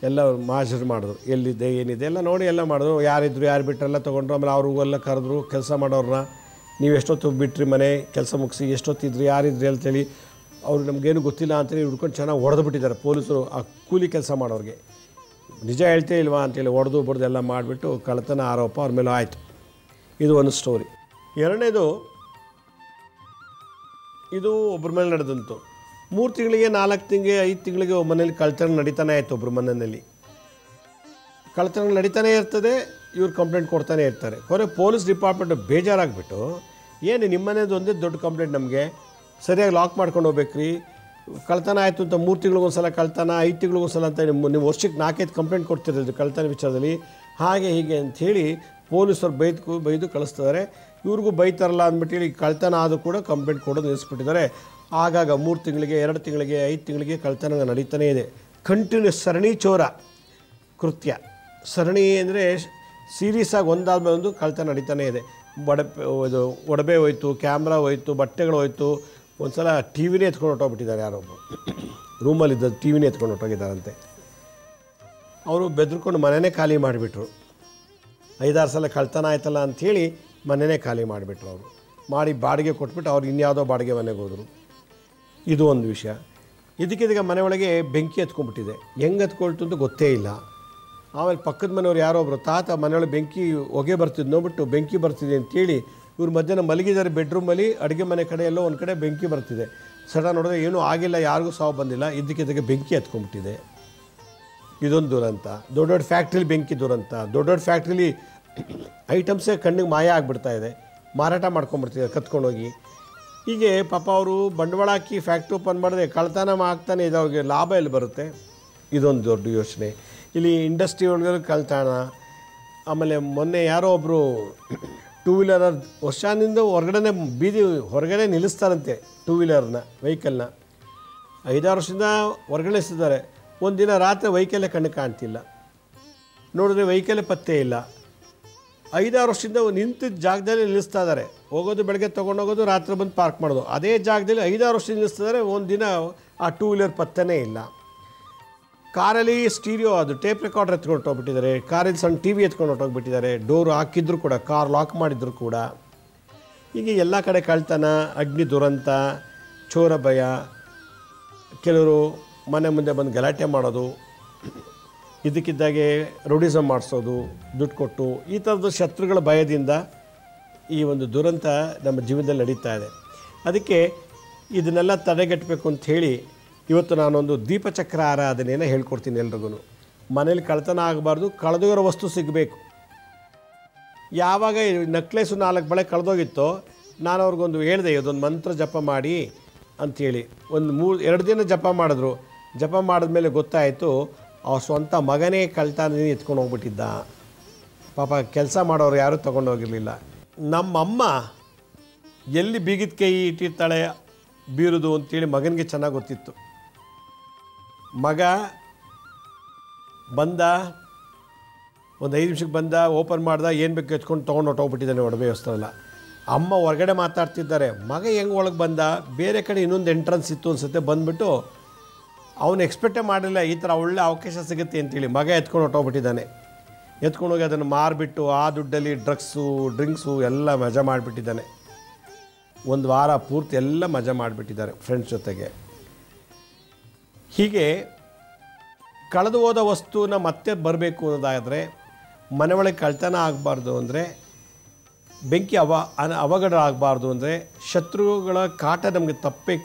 ಎಲ್ಲ ಮಾಜರು ಮಾಡಿದ್ರು. ಎಲ್ಲಿದೆ ಏನಿದೆ ಎಲ್ಲ ನೋಡಿ ಎಲ್ಲ ಮಾಡಿದ್ರು. ಯಾರಿದ್ರು ಯಾರು ಬಿಟ್ಟರೆಲ್ಲ ತೊಗೊಂಡ್ರು. ಆಮೇಲೆ ಅವ್ರಿಗೆಲ್ಲ ಕರೆದ್ರು ಕೆಲಸ ಮಾಡೋರನ್ನ. ನೀವು ಎಷ್ಟೊತ್ತು ಬಿಟ್ರಿ ಮನೆ ಕೆಲಸ ಮುಗಿಸಿ, ಎಷ್ಟೊತ್ತಿದ್ರಿ, ಯಾರಿದ್ರಿ ಅಂತೇಳಿ. ಅವ್ರು ನಮಗೇನು ಗೊತ್ತಿಲ್ಲ ಅಂತೇಳಿ ಹುಡ್ಕೊಂಡು ಚೆನ್ನಾಗಿ ಹೊಡೆದು ಬಿಟ್ಟಿದ್ದಾರೆ ಪೊಲೀಸರು ಆ ಕೂಲಿ ಕೆಲಸ ಮಾಡೋರಿಗೆ. ನಿಜ ಹೇಳ್ತೇ ಇಲ್ವಾ ಅಂತೇಳಿ ಹೊಡೆದು ಬಡ್ದು ಎಲ್ಲ ಮಾಡಿಬಿಟ್ಟು ಕಳ್ಳತನ ಆರೋಪ ಅವ್ರ ಮೇಲೆ ಆಯಿತು. ಇದು ಒಂದು ಸ್ಟೋರಿ. ಎರಡನೇದು, ಇದು ಒಬ್ಬರ ಮೇಲೆ ನಡೆದಂತು. 3 ತಿಂಗಳಿಗೆ 4 ತಿಂಗಳಿಗೆ 5 ತಿಂಗಳಿಗೆ ಮನೇಲಿ ಕಳ್ಳತನ ನಡೀತಾನೆ ಆಯಿತು. ಒಬ್ಬರು ಮನೆಯಲ್ಲಿ ಕಳ್ಳತನ ನಡೀತಾನೆ ಇರ್ತದೆ. ಇವ್ರು ಕಂಪ್ಲೇಂಟ್ ಕೊಡ್ತಾನೆ ಇರ್ತಾರೆ. ಕೊನೆ ಪೊಲೀಸ್ ಡಿಪಾರ್ಟ್ಮೆಂಟ್ ಬೇಜಾರಾಗಿಬಿಟ್ಟು, ಏನು ನಿಮ್ಮ ಮನೇದು ಒಂದೇ ದೊಡ್ಡ ಕಂಪ್ಲೇಂಟ್, ನಮಗೆ ಸರಿಯಾಗಿ ಲಾಕ್ ಮಾಡ್ಕೊಂಡು ಹೋಗ್ಬೇಕ್ರಿ, ಕಳ್ತನ ಆಯಿತು ಅಂತ 3 ತಿಂಗಳಿಗೊಂದು ಸಲ ಕಳ್ತನ, 5 ತಿಂಗಳಿಗೊಂದು ಸಲ ಅಂತ ನಿಮ್ಮ ವರ್ಷಕ್ಕೆ 4-5 ಕಂಪ್ಲೇಂಟ್ ಕೊಡ್ತಿರೋದು ಕಳ್ತನ ವಿಚಾರದಲ್ಲಿ, ಹಾಗೆ ಹೀಗೆ ಅಂಥೇಳಿ ಪೊಲೀಸರು ಬೈದು ಕಳಿಸ್ತಿದ್ದಾರೆ. ಇವ್ರಿಗೂ ಬೈತಾರಲ್ಲ ಅಂದ್ಬಿಟ್ಟು ಕಳ್ತನ ಆದರೂ ಕೂಡ ಕಂಪ್ಲೇಂಟ್ ಕೊಡೋದು ನಿಲ್ಲಿಸ್ಬಿಟ್ಟಿದ್ದಾರೆ. ಆಗಾಗ 3 ತಿಂಗಳಿಗೆ 2 ತಿಂಗಳಿಗೆ 5 ತಿಂಗಳಿಗೆ ಕಳ್ತನ ನಡೀತಾನೇ ಇದೆ. ಕಂಟಿನ್ಯೂಸ್ ಸರಣಿ ಚೋರ ಕೃತ್ಯ. ಸರಣಿ ಅಂದರೆ ಸೀರೀಸಾಗಿ ಒಂದಾದ್ಮೇಲೆ ಒಂದು ಕಳ್ತನ ನಡೀತಾನೆ ಇದೆ. ಇದು ಒಡವೆ ಹೋಯ್ತು, ಕ್ಯಾಮ್ರಾ ಹೋಯ್ತು, ಬಟ್ಟೆಗಳು ಹೋಯ್ತು. ಒಂದು ಸಲ ಟಿ ವಿನೇ ಎತ್ಕೊಂಡು ಹೊಟ್ಟೋಗ್ಬಿಟ್ಟಿದ್ದಾರೆ, ಯಾರೊಬ್ಬರು ರೂಮಲ್ಲಿದ್ದ ಟಿ ವಿನೇ ಎತ್ಕೊಂಡು ಹೊಟ್ಟೋಗಿದ್ದಾರಂತೆ. ಅವರು ಬೆದರ್ಕೊಂಡು ಮನೆಯೇ ಖಾಲಿ ಮಾಡಿಬಿಟ್ರು. 5-6 ಸಲ ಕಳ್ತನ ಆಯ್ತಲ್ಲ ಅಂಥೇಳಿ ಮನೆಯೇ ಖಾಲಿ ಮಾಡಿಬಿಟ್ರು. ಅವರು ಮಾಡಿ ಬಾಡಿಗೆ ಕೊಟ್ಬಿಟ್ಟು ಅವ್ರು ಇನ್ಯಾವುದೋ ಬಾಡಿಗೆ ಮನೆಗೆ ಹೋದರು. ಇದು ಒಂದು ವಿಷಯ. ಇದಕ್ಕಿದೀಗ ಮನೆ ಒಳಗೆ ಬೆಂಕಿ ಎತ್ಕೊಂಡ್ಬಿಟ್ಟಿದೆ. ಹೆಂಗೆ ಎತ್ಕೊಳ್ತು ಅಂತ ಗೊತ್ತೇ ಇಲ್ಲ. ಆಮೇಲೆ ಪಕ್ಕದ ಮನೆಯವ್ರು ಯಾರೋ ಒಬ್ಬರು ತಾತ ಮನೆಯೊಳಗೆ ಬೆಂಕಿ ಹೊಗೆ ಬರ್ತಿದ್ದು ನೋಡ್ಬಿಟ್ಟು ಬೆಂಕಿ ಬರ್ತಿದೆ ಅಂತೇಳಿ ಇವ್ರು ಮಧ್ಯಾಹ್ನ ಮಲಗಿದ್ದಾರೆ ಬೆಡ್ರೂಮಲ್ಲಿ. ಅಡುಗೆ ಮನೆ ಕಡೆ ಎಲ್ಲೋ ಒಂದು ಕಡೆ ಬೆಂಕಿ ಬರ್ತಿದೆ. ಸಡನ್ ನೋಡಿದ್ರೆ ಏನೂ ಆಗಿಲ್ಲ, ಯಾರಿಗೂ ಸಾವು ಬಂದಿಲ್ಲ. ಇದಕ್ಕಿದ್ದಕ್ಕೆ ಬೆಂಕಿ ಎತ್ಕೊಂಡ್ಬಿಟ್ಟಿದೆ. ಇದೊಂದು ದುರಂತ. ದೊಡ್ಡ ದೊಡ್ಡ ಫ್ಯಾಕ್ಟ್ರಿಲಿ ಬೆಂಕಿ ದುರಂತ. ದೊಡ್ಡ ದೊಡ್ಡ ಫ್ಯಾಕ್ಟ್ರಿಲಿ ಐಟಮ್ಸೇ ಕಣ್ಣಿಗೆ ಮಾಯ ಆಗಿಬಿಡ್ತಾ ಇದೆ, ಮಾರಾಟ ಮಾಡ್ಕೊಂಡ್ಬಿಡ್ತಿದ್ದಾರೆ ಕತ್ಕೊಂಡೋಗಿ. ಹೀಗೆ ಪಾಪ ಅವರು ಬಂಡವಾಳ ಹಾಕಿ ಫ್ಯಾಕ್ಟ್ರಿ ಓಪನ್ ಮಾಡಿದ್ರೆ ಕಳ್ತನ ಆಗ್ತಾನೆ ಇದೆ. ಅವ್ರಿಗೆ ಲಾಭ ಎಲ್ಲಿ ಬರುತ್ತೆ? ಇದೊಂದು ದೊಡ್ಡ ಯೋಚನೆ. ಇಲ್ಲಿ ಇಂಡಸ್ಟ್ರಿ ಒಳಗೆ ಕಳ್ತನ. ಆಮೇಲೆ ಮೊನ್ನೆ ಯಾರೋ ಒಬ್ಬರು 2 ವೀಲರ್ ವರ್ಷದಿಂದ ಹೊರಗಡೆ ಬೀದಿ ಹೊರಗಡೆ ನಿಲ್ಲಿಸ್ತಾರಂತೆ. 2 ವೀಲರ್ನ ವೆಹಿಕಲ್ನ 5-6 ವರ್ಷದಿಂದ ಹೊರಗಡೆ ನಿಲ್ಲಿಸಿದ್ದಾರೆ. ಒಂದು ದಿನ ರಾತ್ರಿ ವೆಹಿಕಲ್ಲೇ ಕಣ್ಣಿಗೆ ಕಾಣ್ತಿಲ್ಲ. ನೋಡಿದ್ರೆ ವೆಹಿಕಲ್ಲೇ ಪತ್ತೆ ಇಲ್ಲ. 5-6 ವರ್ಷದಿಂದ ನಿಂತಿದ್ದ ಜಾಗದಲ್ಲಿ ನಿಲ್ಲಿಸ್ತಾ ಇದ್ದಾರೆ. ಹೋಗೋದು ಬೆಳಗ್ಗೆ ತೊಗೊಂಡೋಗೋದು, ರಾತ್ರಿ ಬಂದು ಪಾರ್ಕ್ ಮಾಡೋದು. ಅದೇ ಜಾಗದಲ್ಲಿ 5-6 ವರ್ಷದಿಂದ ನಿಲ್ಲಿಸ್ತಿದ್ದಾರೆ. ಒಂದು ದಿನ ಆ 2 ವೀಲರ್ ಪತ್ತೆನೇ ಇಲ್ಲ. ಕಾರಲ್ಲಿ ಸ್ಟೀರಿಯೋ ಅದು ಟೇಪ್ ರೆಕಾರ್ಡರ್ ಎತ್ಕೊಂಡು ಹೋಗ್ಬಿಟ್ಟಿದ್ದಾರೆ. ಕಾರಲ್ಲಿ ಸಣ್ಣ ಟಿ ವಿ ಎತ್ಕೊಂಡು ಹೊಟ್ಟೋಗ್ಬಿಟ್ಟಿದ್ದಾರೆ. ಡೋರು ಹಾಕಿದ್ರು ಕೂಡ, ಕಾರ್ ಲಾಕ್ ಮಾಡಿದ್ರು ಕೂಡ. ಹೀಗೆ ಎಲ್ಲ ಕಡೆ ಕಳ್ತನ, ಅಗ್ನಿ ದುರಂತ, ಚೋರ ಭಯ. ಕೆಲವರು ಮನೆ ಮುಂದೆ ಬಂದು ಗಲಾಟೆ ಮಾಡೋದು, ಇದಕ್ಕಿದ್ದಾಗೆ ರೌಡಿಸಮ್ ಮಾಡಿಸೋದು ದುಡ್ಡು ಕೊಟ್ಟು. ಈ ಥರದ ಶತ್ರುಗಳ ಭಯದಿಂದ ಈ ಒಂದು ದುರಂತ ನಮ್ಮ ಜೀವನದಲ್ಲಿ ನಡೀತಾ ಇದೆ. ಅದಕ್ಕೆ ಇದನ್ನೆಲ್ಲ ತಡೆಗಟ್ಟಬೇಕು ಅಂಥೇಳಿ ಇವತ್ತು ನಾನೊಂದು ದೀಪಚಕ್ರ ಆರಾಧನೆಯನ್ನು ಹೇಳ್ಕೊಡ್ತೀನಿ ಎಲ್ರಿಗೂ. ಮನೇಲಿ ಕಳ್ತನ ಆಗಬಾರ್ದು, ಕಳೆದೋಗಿರೋ ವಸ್ತು ಸಿಗಬೇಕು. ಯಾವಾಗ ನೆಕ್ಲೆಸು 4 ಬಳೆ ಕಳೆದೋಗಿತ್ತೋ ನಾನು ಅವ್ರಿಗೊಂದು ಹೇಳಿದೆ, ಇದೊಂದು ಮಂತ್ರ ಜಪ ಮಾಡಿ ಅಂಥೇಳಿ. ಒಂದು 2 ದಿನ ಜಪ ಮಾಡಿದ್ರು. ಜಪ ಮಾಡಿದ್ಮೇಲೆ ಗೊತ್ತಾಯಿತು ಅವ್ರ ಸ್ವಂತ ಮಗನೇ ಕಳ್ತನ ಎತ್ಕೊಂಡು ಹೋಗ್ಬಿಟ್ಟಿದ್ದ. ಪಾಪ ಕೆಲಸ ಮಾಡೋರು ಯಾರೂ ತೊಗೊಂಡೋಗಿರಲಿಲ್ಲ. ನಮ್ಮಮ್ಮ ಎಲ್ಲಿ ಬೀಗಿದ ಕೈ ಇಟ್ಟಿರ್ತಾಳೆ ಬೀರುದು ಅಂತೇಳಿ ಮಗನಿಗೆ ಚೆನ್ನಾಗಿ ಗೊತ್ತಿತ್ತು. ಮಗ ಬಂದ, ಒಂದು 5 ನಿಮಿಷಕ್ಕೆ ಬಂದ, ಓಪನ್ ಮಾಡ್ದ, ಏನು ಬೇಕು ಎತ್ಕೊಂಡು ತೊಗೊಂಡು ಹೊಟ್ಟೋಗ್ಬಿಟ್ಟಿದ್ದಾನೆ ಒಡವೆ ವಸ್ತುವೆಲ್ಲ. ಅಮ್ಮ ಹೊರಗಡೆ ಮಾತಾಡ್ತಿದ್ದಾರೆ. ಮಗ ಹೆಂಗೆ ಒಳಗೆ ಬಂದ, ಬೇರೆ ಕಡೆ ಇನ್ನೊಂದು ಎಂಟ್ರೆನ್ಸ್ ಇತ್ತು ಅನ್ಸುತ್ತೆ, ಬಂದುಬಿಟ್ಟು ಅವನು ಎಕ್ಸ್ಪೆಕ್ಟೇ ಮಾಡಲಿಲ್ಲ ಈ ಥರ ಒಳ್ಳೆ ಅವಕಾಶ ಸಿಗುತ್ತೆ ಅಂತೇಳಿ. ಮಗ ಎತ್ಕೊಂಡು ಹೊಟ್ಟೋಗ್ಬಿಟ್ಟಿದ್ದಾನೆ. ಎತ್ಕೊಂಡೋಗಿ ಅದನ್ನು ಮಾರಿಬಿಟ್ಟು ಆ ದುಡ್ಡಲ್ಲಿ ಡ್ರಿಂಕ್ಸು ಎಲ್ಲ ಮಜಾ ಮಾಡಿಬಿಟ್ಟಿದ್ದಾನೆ. 1 ವಾರ ಪೂರ್ತಿ ಎಲ್ಲ ಮಜಾ ಮಾಡಿಬಿಟ್ಟಿದ್ದಾರೆ ಫ್ರೆಂಡ್ಸ್ ಜೊತೆಗೆ. ಹೀಗೆ ಕಳೆದು ಹೋದ ವಸ್ತುನ ಮತ್ತೆ ಬರಬೇಕು ಅನ್ನೋದಾದರೆ, ಮನೆ ಒಳಗೆ ಕಳ್ತನ ಆಗಬಾರ್ದು ಅಂದರೆ, ಬೆಂಕಿ ಅವಘಡ ಆಗಬಾರ್ದು ಅಂದರೆ, ಶತ್ರುಗಳ ಕಾಟ ನಮಗೆ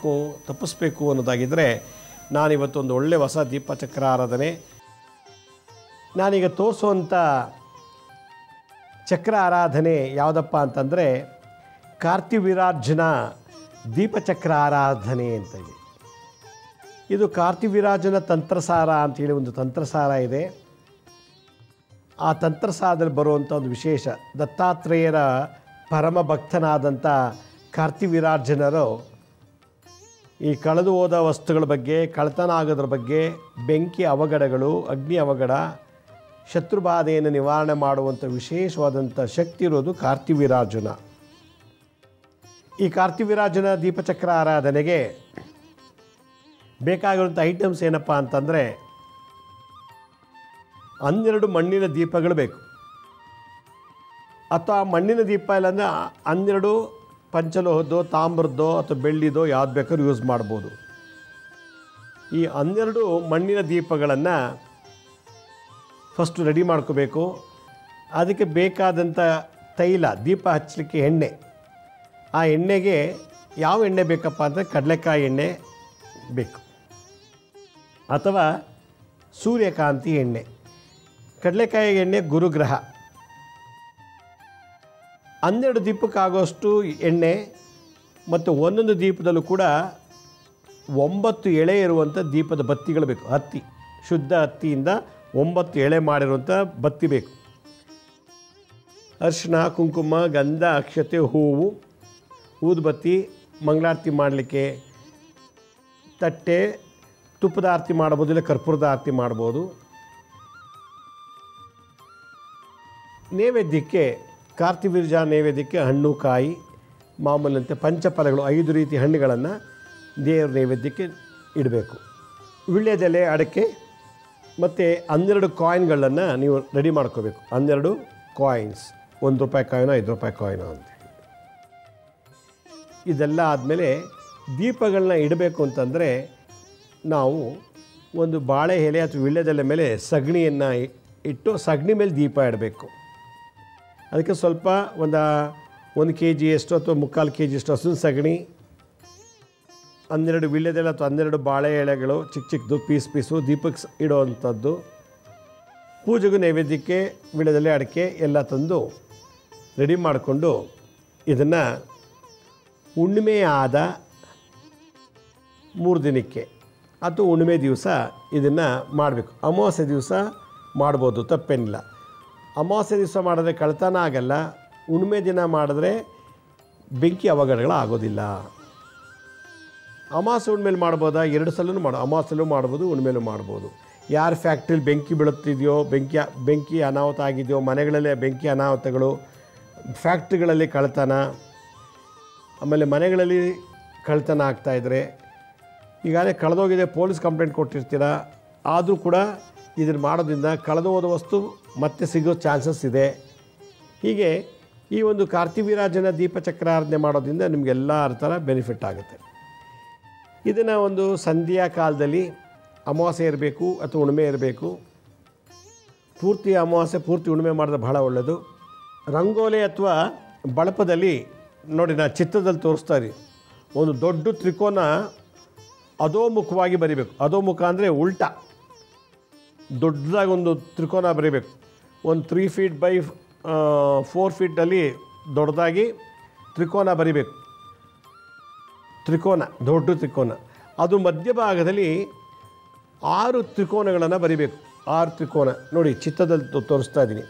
ತಪ್ಪಿಸ್ಬೇಕು ಅನ್ನೋದಾಗಿದ್ದರೆ, ನಾನಿವತ್ತೊಂದು ಒಳ್ಳೆಯ ಹೊಸ ದೀಪಚಕ್ರ ಆರಾಧನೆ, ನಾನೀಗ ತೋರಿಸುವಂಥ ಚಕ್ರ ಆರಾಧನೆ ಯಾವುದಪ್ಪ ಅಂತಂದರೆ ಕಾರ್ತಿವೀರಾರ್ಜುನ ದೀಪಚಕ್ರ ಆರಾಧನೆ ಅಂತ ಇದೆ. ಇದು ಕಾರ್ತಿವೀರಾರ್ಜುನ ತಂತ್ರಸಾರ ಅಂತೇಳಿ ಒಂದು ತಂತ್ರಸಾರ ಇದೆ. ಆ ತಂತ್ರಸಾರದಲ್ಲಿ ಬರುವಂಥ ಒಂದು ವಿಶೇಷ, ದತ್ತಾತ್ರೇಯರ ಪರಮ ಭಕ್ತನಾದಂಥ ಕಾರ್ತಿವೀರಾರ್ಜುನರು ಈ ಕಳೆದು ಹೋದ ವಸ್ತುಗಳ ಬಗ್ಗೆ, ಕಳ್ತನ ಆಗೋದ್ರ ಬಗ್ಗೆ, ಬೆಂಕಿ ಅವಘಡಗಳು, ಅಗ್ನಿ ಅವಘಡ, ಶತ್ರುಬಾಧೆಯನ್ನು ನಿವಾರಣೆ ಮಾಡುವಂಥ ವಿಶೇಷವಾದಂಥ ಶಕ್ತಿ ಇರೋದು ಕಾರ್ತಿವೀರಾರ್ಜುನ. ಈ ಕಾರ್ತಿವೀರಾರ್ಜುನ ದೀಪಚಕ್ರ ಆರಾಧನೆಗೆ ಬೇಕಾಗಿರುವಂಥ ಐಟಮ್ಸ್ ಏನಪ್ಪ ಅಂತಂದರೆ, 12 ಮಣ್ಣಿನ ದೀಪಗಳು ಬೇಕು. ಅಥವಾ ಮಣ್ಣಿನ ದೀಪ ಇಲ್ಲಾಂದರೆ 12 ಪಂಚಲೋಹದ್ದು, ತಾಮ್ರದ್ದೋ ಅಥವಾ ಬೆಳ್ಳಿದೋ ಯಾವ್ದು ಬೇಕಾದ್ರೂ ಯೂಸ್ ಮಾಡ್ಬೋದು. ಈ 12 ಮಣ್ಣಿನ ದೀಪಗಳನ್ನು ಫಸ್ಟು ರೆಡಿ ಮಾಡ್ಕೋಬೇಕು. ಅದಕ್ಕೆ ಬೇಕಾದಂಥ ತೈಲ, ದೀಪ ಹಚ್ಚಲಿಕ್ಕೆ ಎಣ್ಣೆ. ಆ ಎಣ್ಣೆಗೆ ಯಾವ ಎಣ್ಣೆ ಬೇಕಪ್ಪ ಅಂದರೆ ಕಡಲೆಕಾಯಿ ಎಣ್ಣೆ ಬೇಕು, ಅಥವಾ ಸೂರ್ಯಕಾಂತಿ ಎಣ್ಣೆ. ಕಡಲೆಕಾಯಿ ಎಣ್ಣೆ ಗುರುಗ್ರಹ. 12 ದೀಪಕ್ಕಾಗೋಷ್ಟು ಎಣ್ಣೆ ಮತ್ತು ಒಂದೊಂದು ದೀಪದಲ್ಲೂ ಕೂಡ 9 ಎಳೆ ಇರುವಂಥ ದೀಪದ ಬತ್ತಿಗಳು ಬೇಕು. ಹತ್ತಿ, ಶುದ್ಧ ಹತ್ತಿಯಿಂದ 9 ಎಳೆ ಮಾಡಿರುವಂಥ ಬತ್ತಿ ಬೇಕು. ಅರಿಶಿನ, ಕುಂಕುಮ, ಗಂಧ, ಅಕ್ಷತೆ, ಹೂವು, ಊದುಬತ್ತಿ, ಮಂಗಳಾರತಿ ಮಾಡಲಿಕ್ಕೆ ತಟ್ಟೆ, ತುಪ್ಪದ ಆರತಿ ಮಾಡ್ಬೋದು, ಇಲ್ಲ ಕರ್ಪೂರದ ಆರತಿ ಮಾಡ್ಬೋದು. ನೈವೇದ್ಯಕ್ಕೆ ಕಾರ್ತಿವೀರ್ಜ ನೈವೇದ್ಯಕ್ಕೆ ಹಣ್ಣು ಕಾಯಿ ಮಾಮೂಲಿನಂತೆ ಪಂಚಫಲಗಳು 5 ರೀತಿ ಹಣ್ಣುಗಳನ್ನು ದೇವರ ನೈವೇದ್ಯಕ್ಕೆ ಇಡಬೇಕು. ವೀಳ್ಯದೆಲೆ, ಅಡಿಕೆ ಮತ್ತು 12 ಕಾಯಿನ್ಗಳನ್ನು ನೀವು ರೆಡಿ ಮಾಡ್ಕೋಬೇಕು. 12 ಕಾಯಿನ್ಸ್, ₹1 ಕಾಯಿನೋ ₹5 ಕಾಯಿನೋ ಅಂತ. ಇದೆಲ್ಲ ಆದಮೇಲೆ ದೀಪಗಳನ್ನ ಇಡಬೇಕು ಅಂತಂದರೆ ನಾವು ಒಂದು ಬಾಳೆ ಎಲೆ ಅಥವಾ ವೀಳ್ಯದೆಲೆ ಮೇಲೆ ಸಗಣಿಯನ್ನು ಇಟ್ಟು ಸಗಣಿ ಮೇಲೆ ದೀಪ ಇಡಬೇಕು. ಅದಕ್ಕೆ ಸ್ವಲ್ಪ 1 kg ಅಷ್ಟು ಅಥವಾ 3/4 kg ಅಷ್ಟು ಹಸುವಿನ ಸಗಣಿ, 12 ವೀಳ್ಯದೆಲೆ ಅಥವಾ 12 ಬಾಳೆ ಎಲೆಗಳು ಚಿಕ್ಕ ಚಿಕ್ಕದು ಪೀಸು ದೀಪಕ್ಕೆ ಇಡೋವಂಥದ್ದು. ಪೂಜೆಗೂ ನೈವೇದ್ಯಕ್ಕೆ ವೀಳ್ಯದೆಲೆ, ಅಡಿಕೆ ಎಲ್ಲ ತಂದು ರೆಡಿ ಮಾಡಿಕೊಂಡು ಇದನ್ನು ಹುಣ್ಣಿಮೆ ಆದ 3 ದಿನಕ್ಕೆ ಅಥವಾ ಹುಣ್ಣಿಮೆ ದಿವಸ ಇದನ್ನು ಮಾಡಬೇಕು. ಅಮಾವಾಸ್ಯೆ ದಿವಸ ಮಾಡ್ಬೋದು, ತಪ್ಪೇನಿಲ್ಲ. ಅಮಾವಾಸ್ಯೆ ದಿವಸ ಮಾಡಿದ್ರೆ ಕಳ್ತನ ಆಗಲ್ಲ. ಹುಣ್ಣಿಮೆ ದಿನ ಮಾಡಿದ್ರೆ ಬೆಂಕಿ ಅವಘಡಗಳು ಆಗೋದಿಲ್ಲ. ಅಮಾವಾಸ್ಯೆ ಹುಣ್ಣಿಮೆಲಿ ಮಾಡ್ಬೋದಾ? 2 ಸಲನೂ ಅಮಾವಾಸ್ಯೆಲೂ ಮಾಡ್ಬೋದು, ಹುಣ್ಣಿಮೆಲೂ ಮಾಡ್ಬೋದು. ಯಾರು ಫ್ಯಾಕ್ಟ್ರಿಲಿ ಬೆಂಕಿ ಬೀಳುತ್ತಿದೆಯೋ, ಬೆಂಕಿ ಅನಾಹುತ ಆಗಿದೆಯೋ, ಮನೆಗಳಲ್ಲೇ ಬೆಂಕಿ ಅನಾಹುತಗಳು, ಫ್ಯಾಕ್ಟ್ರಿಗಳಲ್ಲಿ ಕಳ್ತನ, ಆಮೇಲೆ ಮನೆಗಳಲ್ಲಿ ಕಳ್ತನ ಆಗ್ತಾಯಿದ್ರೆ ಈಗಾಗಲೇ ಕಳೆದೋಗಿದೆ, ಪೊಲೀಸ್ ಕಂಪ್ಲೇಂಟ್ ಕೊಟ್ಟಿರ್ತೀರ. ಆದರೂ ಕೂಡ ಇದನ್ನು ಮಾಡೋದ್ರಿಂದ ಕಳೆದು ಹೋದ ವಸ್ತು ಮತ್ತೆ ಸಿಗೋ ಚಾನ್ಸಸ್ ಇದೆ. ಹೀಗೆ ಈ ಒಂದು ಕಾರ್ತಿವೀರ್ಜನ ದೀಪಚಕ್ರಾರಾಧನೆ ಮಾಡೋದ್ರಿಂದ ನಿಮಗೆಲ್ಲ ಥರ ಬೆನಿಫಿಟ್ ಆಗುತ್ತೆ. ಇದನ್ನು ಒಂದು ಸಂಧ್ಯಾ ಕಾಲದಲ್ಲಿ ಅಮಾವಾಸ್ಯೆ ಇರಬೇಕು ಅಥವಾ ಹುಣ್ಣಿಮೆ ಇರಬೇಕು. ಪೂರ್ತಿ ಅಮಾವಾಸ್ಯೆ ಪೂರ್ತಿ ಹುಣ್ಣಿಮೆ ಮಾಡಿದ್ರೆ ಬಹಳ ಒಳ್ಳೆಯದು. ರಂಗೋಲಿ ಅಥವಾ ಬಳಪದಲ್ಲಿ ನೋಡಿ, ನಾನು ಚಿತ್ರದಲ್ಲಿ ತೋರಿಸ್ತಾ ಇದ್ದೀನಿ, ಒಂದು ದೊಡ್ಡ ತ್ರಿಕೋನ ಅಧೋಮುಖವಾಗಿ ಬರಿಬೇಕು. ಅಧೋಮುಖ ಅಂದರೆ ಉಲ್ಟಾ ದೊಡ್ಡದಾಗಿ ಒಂದು ತ್ರಿಕೋನ ಬರೀಬೇಕು. ಒಂದು 3 feet by 4 feetಲ್ಲಿ ದೊಡ್ಡದಾಗಿ ತ್ರಿಕೋನ ಬರಿಬೇಕು. ತ್ರಿಕೋನ, ದೊಡ್ಡ ತ್ರಿಕೋನ. ಅದು ಮಧ್ಯಭಾಗದಲ್ಲಿ 6 ತ್ರಿಕೋನಗಳನ್ನು ಬರಿಬೇಕು. 6 ತ್ರಿಕೋನ ನೋಡಿ, ಚಿತ್ರದಲ್ಲಿ ತೋರಿಸ್ತಾ ಇದ್ದೀನಿ.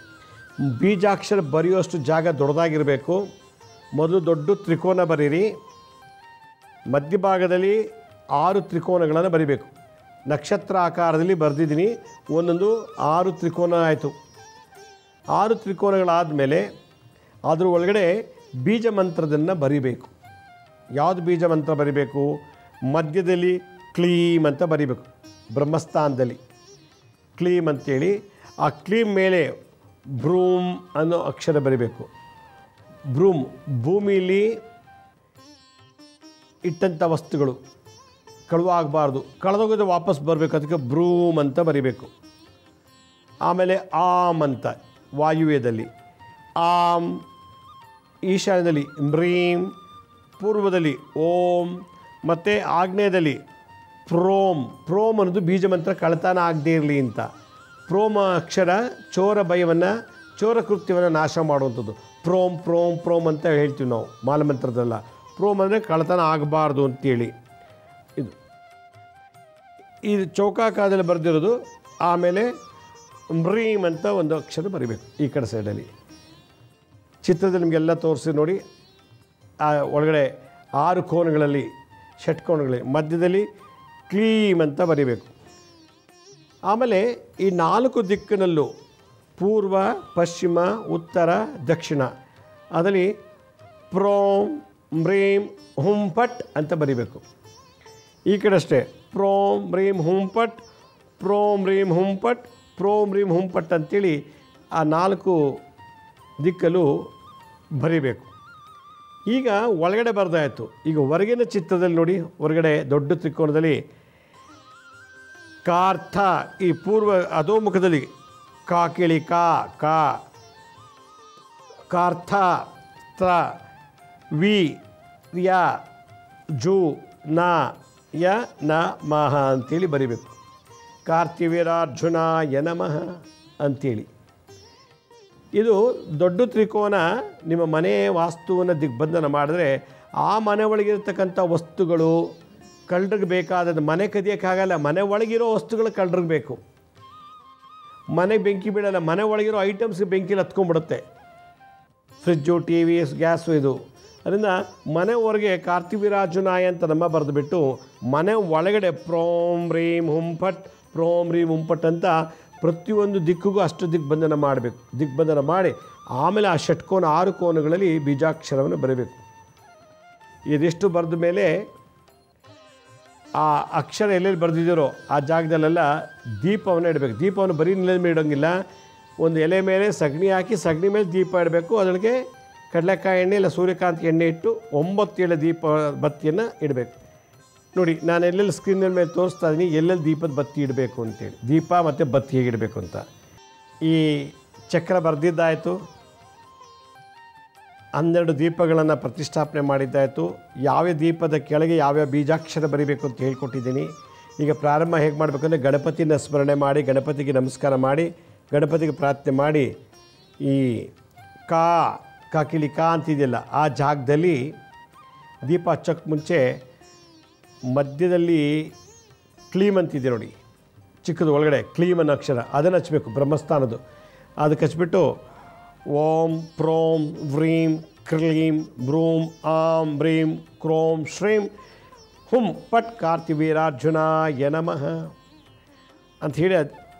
ಬೀಜಾಕ್ಷರ ಬರೆಯುವಷ್ಟು ಜಾಗ ದೊಡ್ಡದಾಗಿರಬೇಕು. ಮೊದಲು ದೊಡ್ಡ ತ್ರಿಕೋನ ಬರೀರಿ. ಮಧ್ಯಭಾಗದಲ್ಲಿ 6 ತ್ರಿಕೋನಗಳನ್ನು ಬರಿಬೇಕು. ನಕ್ಷತ್ರ ಆಕಾರದಲ್ಲಿ ಬರೆದಿದ್ದೀನಿ. ಒಂದೊಂದು 6 ತ್ರಿಕೋನ ಆಯಿತು. 6 ತ್ರಿಕೋನಗಳಾದ ಮೇಲೆ ಅದ್ರ ಒಳಗಡೆ ಬೀಜ ಮಂತ್ರದನ್ನು ಬರಿಬೇಕು. ಯಾವುದು ಬೀಜ ಮಂತ್ರ ಬರಿಬೇಕು? ಮಧ್ಯದಲ್ಲಿ ಕ್ಲೀಮ್ ಅಂತ ಬರಿಬೇಕು. ಬ್ರಹ್ಮಸ್ಥಾನದಲ್ಲಿ ಕ್ಲೀಮ್ ಅಂತೇಳಿ, ಆ ಕ್ಲೀಮ್ ಮೇಲೆ ಬ್ರೂಮ್ ಅನ್ನೋ ಅಕ್ಷರ ಬರಿಬೇಕು. ಬ್ರೂಮ್, ಭೂಮಿಲಿ ಇಟ್ಟಂಥ ವಸ್ತುಗಳು ಕಳುವಾಗಬಾರ್ದು, ಕಳೆದೋಗಿದ್ರೆ ವಾಪಸ್ ಬರಬೇಕು. ಅದಕ್ಕೆ ಬ್ರೂಮ್ ಅಂತ ಬರಿಬೇಕು. ಆಮೇಲೆ ಆಮ್ ಅಂತ ವಾಯುವ್ಯದಲ್ಲಿ, ಆಮ್ ಈಶಾನ್ಯದಲ್ಲಿ ಮ್ರೀಂ, ಪೂರ್ವದಲ್ಲಿ ಓಂ, ಮತ್ತು ಆಗ್ನೇಯದಲ್ಲಿ ಪ್ರೋಮ್. ಪ್ರೋಮ್ ಅನ್ನೋದು ಬೀಜ ಮಂತ್ರ ಕಳ್ತನ ಆಗದೇ ಇರಲಿ ಅಂತ. ಪ್ರೋಮ ಅಕ್ಷರ ಚೋರ ಭಯವನ್ನು, ಚೋರ ಕೃತ್ಯವನ್ನು ನಾಶ ಮಾಡುವಂಥದ್ದು. ಪ್ರೋಮ್ ಪ್ರೋಮ್ ಪ್ರೋಮ್ ಅಂತ ಹೇಳ್ತೀವಿ ನಾವು ಮಾಲಮಂತ್ರದಲ್ಲ. ಪ್ರೋಮ್ ಅಂದರೆ ಕಳ್ತನ ಆಗಬಾರ್ದು ಅಂತೇಳಿ. ಇದು ಚೌಕಾಕಾರದಲ್ಲಿ ಬರೆದಿರೋದು. ಆಮೇಲೆ ಮ್ರೀಮ್ ಅಂತ ಒಂದು ಅಕ್ಷರ ಬರಿಬೇಕು ಈ ಕಡೆ ಸೈಡಲ್ಲಿ. ಚಿತ್ರದಲ್ಲಿ ನಿಮಗೆಲ್ಲ ತೋರಿಸಿ ನೋಡಿ. ಆ ಒಳಗಡೆ 6 ಕೋನಗಳಲ್ಲಿ, ಷಟ್ಕೋನಗಳಲ್ಲಿ ಮಧ್ಯದಲ್ಲಿ ಕ್ಲೀಮ್ ಅಂತ ಬರಿಬೇಕು. ಆಮೇಲೆ ಈ 4 ದಿಕ್ಕಿನಲ್ಲೂ ಪೂರ್ವ, ಪಶ್ಚಿಮ, ಉತ್ತರ, ದಕ್ಷಿಣ ಅದರಲ್ಲಿ ಪ್ರೋಂ ಮ್ರೀಂ ಹುಂ ಪಟ್ ಅಂತ ಬರಿಬೇಕು. ಈ ಕಡೆ ಅಷ್ಟೇ ಪ್ರೋಂ ಮ್ರೀಂ ಹುಂ ಪಟ್, ಪ್ರೋಂ ಮ್ರೀಂ ಹುಂ ಪಟ್, ಪ್ರೋಂ ಮ್ರೀಂ ಹುಂ ಪಟ್ ಅಂತೇಳಿ ಆ 4 ದಿಕ್ಕಲ್ಲೂ ಬರಿಬೇಕು. ಈಗ ಒಳಗಡೆ ಬರೆದಾಯಿತು. ಈಗ ಹೊರಗಿನ ಚಿತ್ರದಲ್ಲಿ ನೋಡಿ, ಹೊರಗಡೆ ದೊಡ್ಡ ತ್ರಿಕೋನದಲ್ಲಿ ಕಾರ್ಥ, ಈ ಪೂರ್ವ ಅಧೋಮುಖದಲ್ಲಿ ಕಾ ಕೇಳಿ, ಕಾ ಕಾ, ಕಾರ್ಥ ತ್ರ, ವಿ ಯ, ಜು ನ ಯ ನ ಮಹ ಅಂತೇಳಿ ಬರಿಬೇಕು. ಕಾರ್ತಿವೀರ್ಯಾರ್ಜುನಾಯ ನಮಃ ಅಂಥೇಳಿ. ಇದು ದೊಡ್ಡ ತ್ರಿಕೋನ ನಿಮ್ಮ ಮನೆ ವಾಸ್ತುವನ್ನು ದಿಗ್ಬಂಧನ ಮಾಡಿದ್ರೆ ಆ ಮನೆ ಒಳಗಿರ್ತಕ್ಕಂಥ ವಸ್ತುಗಳು ಕಳ್ಳರಿಗೆ ಬೇಕಾದದ್ದು. ಮನೆ ಕದಿಯೋಕ್ಕಾಗಲ್ಲ, ಮನೆ ಒಳಗಿರೋ ವಸ್ತುಗಳು ಕಳ್ಳರಿಗೆ ಬೇಕು. ಮನೆಗೆ ಬೆಂಕಿ ಬೀಳಲ್ಲ, ಮನೆ ಒಳಗಿರೋ ಐಟಮ್ಸ್ಗೆ ಬೆಂಕಿಲಿ ಹತ್ಕೊಂಡ್ಬಿಡುತ್ತೆ. ಫ್ರಿಜ್ಜು, ಟಿ ವಿ, ಗ್ಯಾಸು ಇದು. ಅದರಿಂದ ಮನೆ ಹೊರಗೆ ಕಾರ್ತಿವೀರಾರ್ಜುನಾಯ ಅಂತ ನಮ್ಮ ಬರೆದುಬಿಟ್ಟು ಮನೆ ಒಳಗಡೆ ಪ್ರೋಂ ರೀಂ ಹುಂ ಫಟ್ ಪ್ರೋಂ ರೀಂ ಹುಂ ಫಟ್ ಅಂತ ಪ್ರತಿಯೊಂದು ದಿಕ್ಕಿಗೂ ಅಷ್ಟು ದಿಗ್ಬಂಧನ ಮಾಡಬೇಕು. ದಿಗ್ಬಂಧನ ಮಾಡಿ ಆಮೇಲೆ ಆ ಷಟ್ಕೋನ 6 ಕೋನಗಳಲ್ಲಿ ಬೀಜಾಕ್ಷರವನ್ನು ಬರೀಬೇಕು. ಇದಿಷ್ಟು ಬರೆದ ಮೇಲೆ ಆ ಅಕ್ಷರ ಎಲ್ಲೆಲ್ಲಿ ಬರೆದಿದ್ದೀರೋ ಆ ಜಾಗದಲ್ಲೆಲ್ಲ ದೀಪವನ್ನು ಇಡಬೇಕು. ದೀಪವನ್ನು ಬರೀ ನೆಲದ ಮೇಲೆ ಇಡೋಂಗಿಲ್ಲ. ಒಂದು ಎಲೆ ಮೇಲೆ ಸಗಣಿ ಹಾಕಿ ಸಗಣಿ ಮೇಲೆ ದೀಪ ಇಡಬೇಕು. ಅದಕ್ಕೆ ಕಡಲೆಕಾಯಿ ಎಣ್ಣೆ ಇಲ್ಲ ಸೂರ್ಯಕಾಂತಿ ಎಣ್ಣೆ ಇಟ್ಟು 9 ಎಳೆ ದೀಪ ಬತ್ತಿಯನ್ನು ಇಡಬೇಕು. ನೋಡಿ, ನಾನು ಎಲ್ಲೆಲ್ಲಿ ಸ್ಕ್ರೀನ್ ಮೇಲೆ ತೋರಿಸ್ತಾ ಇದ್ದೀನಿ ಎಲ್ಲೆಲ್ಲಿ ದೀಪದ ಬತ್ತಿ ಇಡಬೇಕು ಅಂತೇಳಿ, ದೀಪ ಮತ್ತು ಬತ್ತಿ ಹೇಗೆ ಇಡಬೇಕು ಅಂತ. ಈ ಚಕ್ರ ಬರೆದಿದ್ದಾಯಿತು, 12 ದೀಪಗಳನ್ನು ಪ್ರತಿಷ್ಠಾಪನೆ ಮಾಡಿದ್ದಾಯಿತು. ಯಾವ ದೀಪದ ಕೆಳಗೆ ಯಾವ್ಯಾವ ಬೀಜಾಕ್ಷರ ಬರೀಬೇಕು ಅಂತ ಹೇಳ್ಕೊಟ್ಟಿದ್ದೀನಿ. ಈಗ ಪ್ರಾರಂಭ ಹೇಗೆ ಮಾಡಬೇಕು ಅಂದರೆ ಗಣಪತಿನ ಸ್ಮರಣೆ ಮಾಡಿ, ಗಣಪತಿಗೆ ನಮಸ್ಕಾರ ಮಾಡಿ, ಗಣಪತಿಗೆ ಪ್ರಾರ್ಥನೆ ಮಾಡಿ, ಈ ಕಾಕಿಲಿ ಅಂತಿದೆಯಲ್ಲ ಆ ಜಾಗದಲ್ಲಿ ದೀಪ ಹಚ್ಚೋಕ್ಕೆ ಮುಂಚೆ ಮಧ್ಯದಲ್ಲಿ ಕ್ಲೀಮ್ ಅಂತಿದೆ ನೋಡಿ, ಚಿಕ್ಕದು ಒಳಗಡೆ ಕ್ಲೀಮ್ ಅನ್ನೋ ಅಕ್ಷರ, ಅದನ್ನು ಹಚ್ಚಬೇಕು, ಬ್ರಹ್ಮಸ್ಥಾನದ್ದು. ಅದಕ್ಕೆ ಹಚ್ಬಿಟ್ಟು ಓಂ ಪ್ರೋಂ ವ್ರೀಂ ಕ್ಲೀಂ ಬ್ರೂಂ ಆಂ ಬ್ರೀಂ ಕ್ರೋಂ ಶ್ರೀಂ ಹುಂ ಪಟ್ ಕಾರ್ತಿವೀರಾರ್ಜುನಾಯ ನಮಃ ಅಂಥೇಳಿ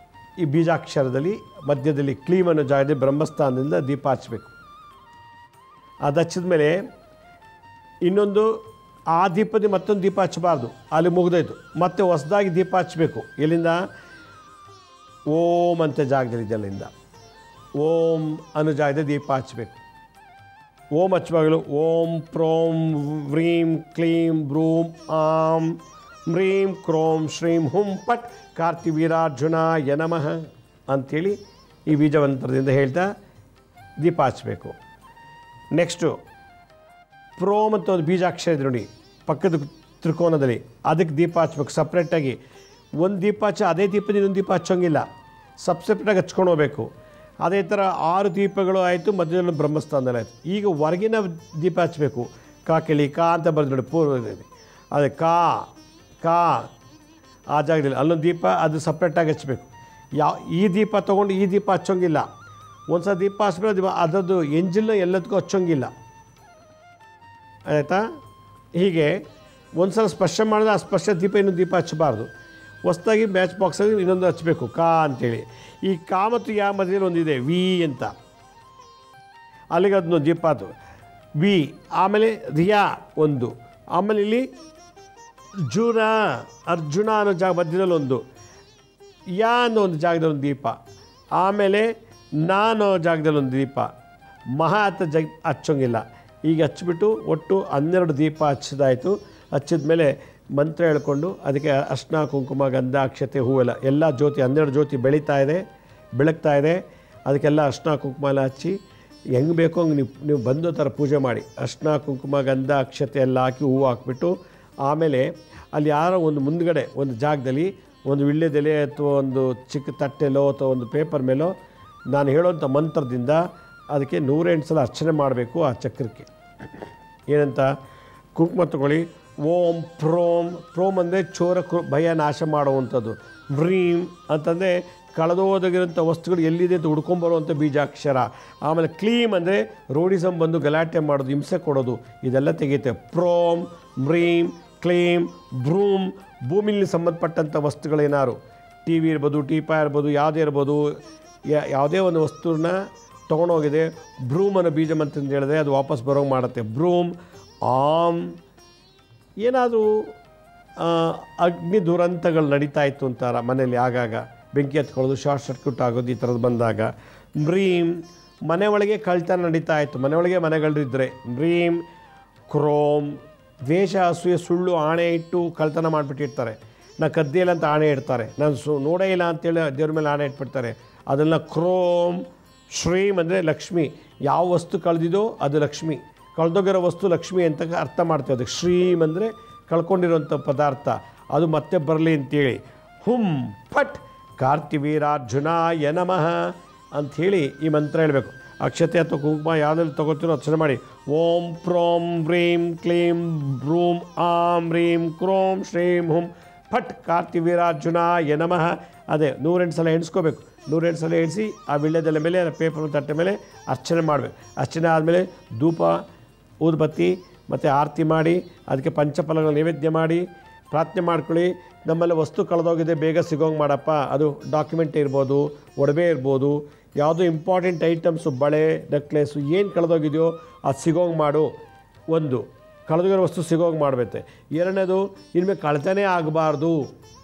ಈ ಬೀಜಾಕ್ಷರದಲ್ಲಿ ಮಧ್ಯದಲ್ಲಿ ಕ್ಲೀಮ್ ಅನ್ನೋ ಜಾಗದಲ್ಲಿ ಬ್ರಹ್ಮಸ್ಥಾನದಿಂದ ದೀಪ ಹಚ್ಚಬೇಕು. ಅದು ಹಚ್ಚಿದ ಮೇಲೆ ಇನ್ನೊಂದು ಆ ದೀಪದ ಮತ್ತೊಂದು ದೀಪ ಹಚ್ಚಬಾರ್ದು, ಅಲ್ಲಿ ಮುಗಿದೋಯ್ತು. ಮತ್ತೆ ಹೊಸದಾಗಿ ದೀಪ ಹಚ್ಚಬೇಕು. ಎಲ್ಲಿಂದ? ಓಂ ಅಂತ ಜಾಗದಲ್ಲಿ ಅಲ್ಲಿಂದ ಓಂ ಅನ್ನೋ ಜಾಗದಲ್ಲಿ ದೀಪ ಹಚ್ಚಬೇಕು. ಓಂ ಹಚ್ಚುವಾಗಲೂ ಓಂ ಪ್ರೋಂ ವ್ರೀಂ ಕ್ಲೀಂ ಬ್ರೂಂ ಆಂ ಮ್ರೀಂ ಕ್ರೋಂ ಶ್ರೀಂ ಹುಂ ಪಟ್ ಕಾರ್ತಿವೀರಾರ್ಜುನಾಯ ನಮಃ ಅಂಥೇಳಿ ಈ ಬೀಜಮಂತ್ರದಿಂದ ಹೇಳ್ತಾ ದೀಪ ಹಚ್ಚಬೇಕು. ನೆಕ್ಸ್ಟು ಪ್ರೋಮ್ ಅಂತ ಒಂದು ಬೀಜಾಕ್ಷರ ಇದೆ ನೋಡಿ ಪಕ್ಕದ ತ್ರಿಕೋನದಲ್ಲಿ, ಅದಕ್ಕೆ ದೀಪ ಹಚ್ಬೇಕು ಸಪ್ರೇಟಾಗಿ. ಒಂದು ದೀಪ ಹಚ್ಚ ಅದೇ ದೀಪದ ಇನ್ನೊಂದು ದೀಪ ಹಚ್ಚೋಂಗಿಲ್ಲ, ಸಪ್ರೇಟಾಗಿ ಹಚ್ಕೊಂಡು ಹೋಗಬೇಕು. ಅದೇ ಥರ 6 ದೀಪಗಳು ಆಯಿತು, ಮಧ್ಯದಲ್ಲಿ ಬ್ರಹ್ಮಸ್ಥಾನದಲ್ಲಿ ಆಯಿತು. ಈಗ ಹೊರಗಿನ ದೀಪ ಹಚ್ಚಬೇಕು. ಕಾಕೆಳಿ ಅಂತ ಬರೆದು ನೋಡಿ ಪೂರ್ವದಲ್ಲಿ, ಅದೇ ಕಾ ಆ ಜಾಗದಲ್ಲಿ ಅಲ್ಲೊಂದು ದೀಪ, ಅದು ಸಪ್ರೇಟಾಗಿ ಹಚ್ಚಬೇಕು. ಈ ದೀಪ ತೊಗೊಂಡು ಈ ದೀಪ ಹಚ್ಚೋಂಗಿಲ್ಲ. ಒಂದು ಸಲ ದೀಪ ಹಚ್ಬೇಕು, ಅದರದ್ದು ಎಂಜಿಲ್ನ ಎಲ್ಲದಕ್ಕೂ ಹಚ್ಚೋಂಗಿಲ್ಲ, ಆಯಿತಾ? ಹೀಗೆ ಒಂದು ಸಲ ಸ್ಪರ್ಶ ಮಾಡಿದ್ರೆ ಆ ಸ್ಪರ್ಶ ದೀಪ ಇನ್ನೊಂದು ದೀಪ ಹಚ್ಚಬಾರ್ದು. ಹೊಸದಾಗಿ ಮ್ಯಾಚ್ ಬಾಕ್ಸಲ್ಲಿ ಇನ್ನೊಂದು ಹಚ್ಚಬೇಕು ಅಂತೇಳಿ. ಈ ಮತ್ತು ಮಧ್ಯದಲ್ಲಿ ಒಂದಿದೆ ವಿ ಅಂತ, ಅಲ್ಲಿಗೆ ಅದನ್ನು ದೀಪ ಅದು ವಿ. ಆಮೇಲೆ ರಿಯಾ ಒಂದು, ಆಮೇಲೆ ಇಲ್ಲಿ ಅರ್ಜುನ ಅನ್ನೋ ಜಾಗ ಮಧ್ಯದಲ್ಲಿ ಒಂದು, ಅನ್ನೋ ಒಂದು ಜಾಗದಲ್ಲಿ ಒಂದು ದೀಪ, ಆಮೇಲೆ ಅನ್ನೋ ಜಾಗದಲ್ಲಿ ಒಂದು ದೀಪ, ಅಂತ ಹಚ್ಚೋಂಗಿಲ್ಲ. ಈಗ ಹಚ್ಚಿಬಿಟ್ಟು ಒಟ್ಟು 12 ದೀಪ ಹಚ್ಚಿದಾಯಿತು. ಹಚ್ಚಿದ ಮೇಲೆ ಮಂತ್ರ ಹೇಳ್ಕೊಂಡು ಅದಕ್ಕೆ ಅರ್ಶಿನ ಕುಂಕುಮ ಗಂಧ ಅಕ್ಷತೆ ಹೂವೆಲ್ಲ ಎಲ್ಲ ಜ್ಯೋತಿ 12 ಜ್ಯೋತಿ ಬೆಳಗ್ತಾ ಇದೆ. ಅದಕ್ಕೆಲ್ಲ ಅರ್ಶಿನ ಕುಂಕುಮ ಎಲ್ಲ ಹಚ್ಚಿ ಹೆಂಗೆ ಬೇಕೋ ಹಂಗೆ ನೀವು ಬಂದೋ ಥರ ಪೂಜೆ ಮಾಡಿ, ಅರ್ಶಿನ ಕುಂಕುಮ ಗಂಧ ಅಕ್ಷತೆ ಎಲ್ಲ ಹಾಕಿ ಹೂವು ಹಾಕ್ಬಿಟ್ಟು, ಆಮೇಲೆ ಅಲ್ಲಿ ಯಾರೋ ಒಂದು ಮುಂದ್ಗಡೆ ಒಂದು ಜಾಗದಲ್ಲಿ ಒಂದು ವಿಳ್ಯದೆಲೆ ಅಥವಾ ಒಂದು ಚಿಕ್ಕ ತಟ್ಟೆಲೋ ಅಥವಾ ಒಂದು ಪೇಪರ್ ಮೇಲೋ ನಾನು ಹೇಳೋಂಥ ಮಂತ್ರದಿಂದ ಅದಕ್ಕೆ 108 ಸಲ ಅರ್ಚನೆ ಮಾಡಬೇಕು. ಆ ಚಕ್ರಕ್ಕೆ ಏನಂತ ಕುಂಕುಮ ತಗೊಳ್ಳಿ. ಓಂ ಪ್ರೋಮ್ ಅಂದರೆ ಚೋರ ಭಯ ನಾಶ ಮಾಡುವಂಥದ್ದು. ವ್ರೀಂ ಅಂತಂದರೆ ಕಳೆದೋದಾಗಿರೋಂಥ ವಸ್ತುಗಳು ಎಲ್ಲಿದೆ ಅಂತ ಹುಡ್ಕೊಂಬರುವಂಥ ಬೀಜಾಕ್ಷರ. ಆಮೇಲೆ ಕ್ಲೀಮ್ ಅಂದರೆ ರೋಡಿಸಮ್ ಬಂದು ಗಲಾಟೆ ಮಾಡೋದು, ಹಿಂಸೆ ಕೊಡೋದು, ಇದೆಲ್ಲ ತೆಗೆಯುತ್ತೆ. ಪ್ರೋಂ ವ್ರೀಂ ಕ್ಲೀಮ್ ಬ್ರೂಮ್ ಭೂಮಿಲಿ ಸಂಬಂಧಪಟ್ಟಂಥ ವಸ್ತುಗಳೇನಾರು ಟಿ ವಿ ಇರ್ಬೋದು, ಟೀಪಾ ಇರ್ಬೋದು, ಯಾವುದೇ ಇರ್ಬೋದು, ಯಾವುದೇ ಒಂದು ವಸ್ತುನ ತೊಗೊಂಡೋಗಿದೆ ಬ್ರೂಮ್ ಅನ್ನೋ ಬೀಜ ಮಂತ್ರ ಹೇಳಿದ್ರೆ ಅದು ವಾಪಸ್ ಬರೋಂಗೆ ಮಾಡುತ್ತೆ. ಬ್ರೂಮ್ ಆಮ್ ಏನಾದರೂ ಅಗ್ನಿ ದುರಂತಗಳು ನಡೀತಾ ಇತ್ತು ಅಂತಾರ ಮನೇಲಿ, ಆಗಾಗ ಬೆಂಕಿ ಹತ್ಕೊಳ್ಳೋದು, ಶಾರ್ಟ್ ಸರ್ಕ್ಯೂಟ್ ಆಗೋದು, ಈ ಥರದ್ದು ಬಂದಾಗ. ಬ್ರೀಂ ಮನೆ ಒಳಗೆ ಕಳ್ತನ ನಡೀತಾ ಇತ್ತು, ಮನೆಯೊಳಗೆ ಮನೆಗಳಿದ್ದರೆ. ಬ್ರೀಂ ಕ್ರೋಮ್ ದ್ವೇಷ ಅಸೂಯೆ ಸುಳ್ಳು ಆಣೆ ಇಟ್ಟು ಕಳ್ತನ ಮಾಡಿಬಿಟ್ಟಿರ್ತಾರೆ. ನಾನು ಕದ್ದಿಲ್ಲ ಅಂತ ಆಣೆ ಇಡ್ತಾರೆ, ನಾನು ನೋಡೇ ಇಲ್ಲ ಅಂತೇಳಿ ದೇವ್ರ ಮೇಲೆ ಆಣೆ ಇಟ್ಬಿಡ್ತಾರೆ. ಅದನ್ನು ಕ್ರೋಮ್ ಶ್ರೀಮ್ ಅಂದರೆ ಲಕ್ಷ್ಮಿ. ಯಾವ ವಸ್ತು ಕಳೆದಿದೋ ಅದು ಲಕ್ಷ್ಮಿ, ಕಳೆದೋಗಿರೋ ವಸ್ತು ಲಕ್ಷ್ಮಿ ಅಂತ ಅರ್ಥ ಮಾಡ್ತೇವೆ. ಅದಕ್ಕೆ ಶ್ರೀಮ್ ಅಂದರೆ ಕಳ್ಕೊಂಡಿರೋಂಥ ಪದಾರ್ಥ, ಅದು ಮತ್ತೆ ಬರಲಿ ಅಂತೇಳಿ. ಹುಂ ಫಟ್ ಕಾರ್ತಿವೀರಾರ್ಜುನಾಯ ನಮಃ ಅಂಥೇಳಿ ಈ ಮಂತ್ರ ಹೇಳಬೇಕು. ಅಕ್ಷತೆ ಅಥವಾ ಕುಂಕುಮ ಯಾವುದ್ರಲ್ಲಿ ತೊಗೋತೀರೋ ಅರ್ಚನೆ ಮಾಡಿ. ಓಂ ಪ್ರೋಂ ವ್ರೀಂ ಕ್ಲೀಂ ಬ್ರೂಂ ಆಂ ರೀಂ ಕ್ರೋಂ ಶ್ರೀಂ ಹುಂ ಫಟ್ ಕಾರ್ತಿವೀರಾರ್ಜುನಾಯ ನಮಃ. ಅದೇ 108 ಸಲ ಎಣಿಸ್ಕೋಬೇಕು. 108 ಸಲ ಎಣಿಸಿ ಆ ವಿಳ್ಯದೆಲೆ ಮೇಲೆ ಪೇಪರ್ ತಟ್ಟೆ ಮೇಲೆ ಅರ್ಚನೆ ಮಾಡಬೇಕು. ಅರ್ಚನೆ ಆದಮೇಲೆ ಧೂಪ ಊದುಬತ್ತಿ ಮತ್ತು ಆರತಿ ಮಾಡಿ ಅದಕ್ಕೆ ಪಂಚಫಲಗಳ ನೈವೇದ್ಯ ಮಾಡಿ ಪ್ರಾರ್ಥನೆ ಮಾಡ್ಕೊಳ್ಳಿ. ನಮ್ಮಲ್ಲಿ ವಸ್ತು ಕಳೆದೋಗಿದೆ, ಬೇಗ ಸಿಗೋಂಗೆ ಮಾಡಪ್ಪ. ಅದು ಡಾಕ್ಯುಮೆಂಟ್ ಇರ್ಬೋದು, ಒಡವೆ ಇರ್ಬೋದು, ಯಾವುದೋ ಇಂಪಾರ್ಟೆಂಟ್ ಐಟಮ್ಸು, ಬಳೆ, ನೆಕ್ಲೆಸ್ಸು ಏನು ಕಳೆದೋಗಿದೆಯೋ ಅದು ಸಿಗೋಂಗೆ ಮಾಡು. ಒಂದು ಕಳೆದೋಗಿರೋ ವಸ್ತು ಸಿಗೋಂಗೆ ಮಾಡಬೇಕು. ಎರಡನೇದು ಇನ್ಮೇಲೆ ಕಳ್ತನೇ ಆಗಬಾರ್ದು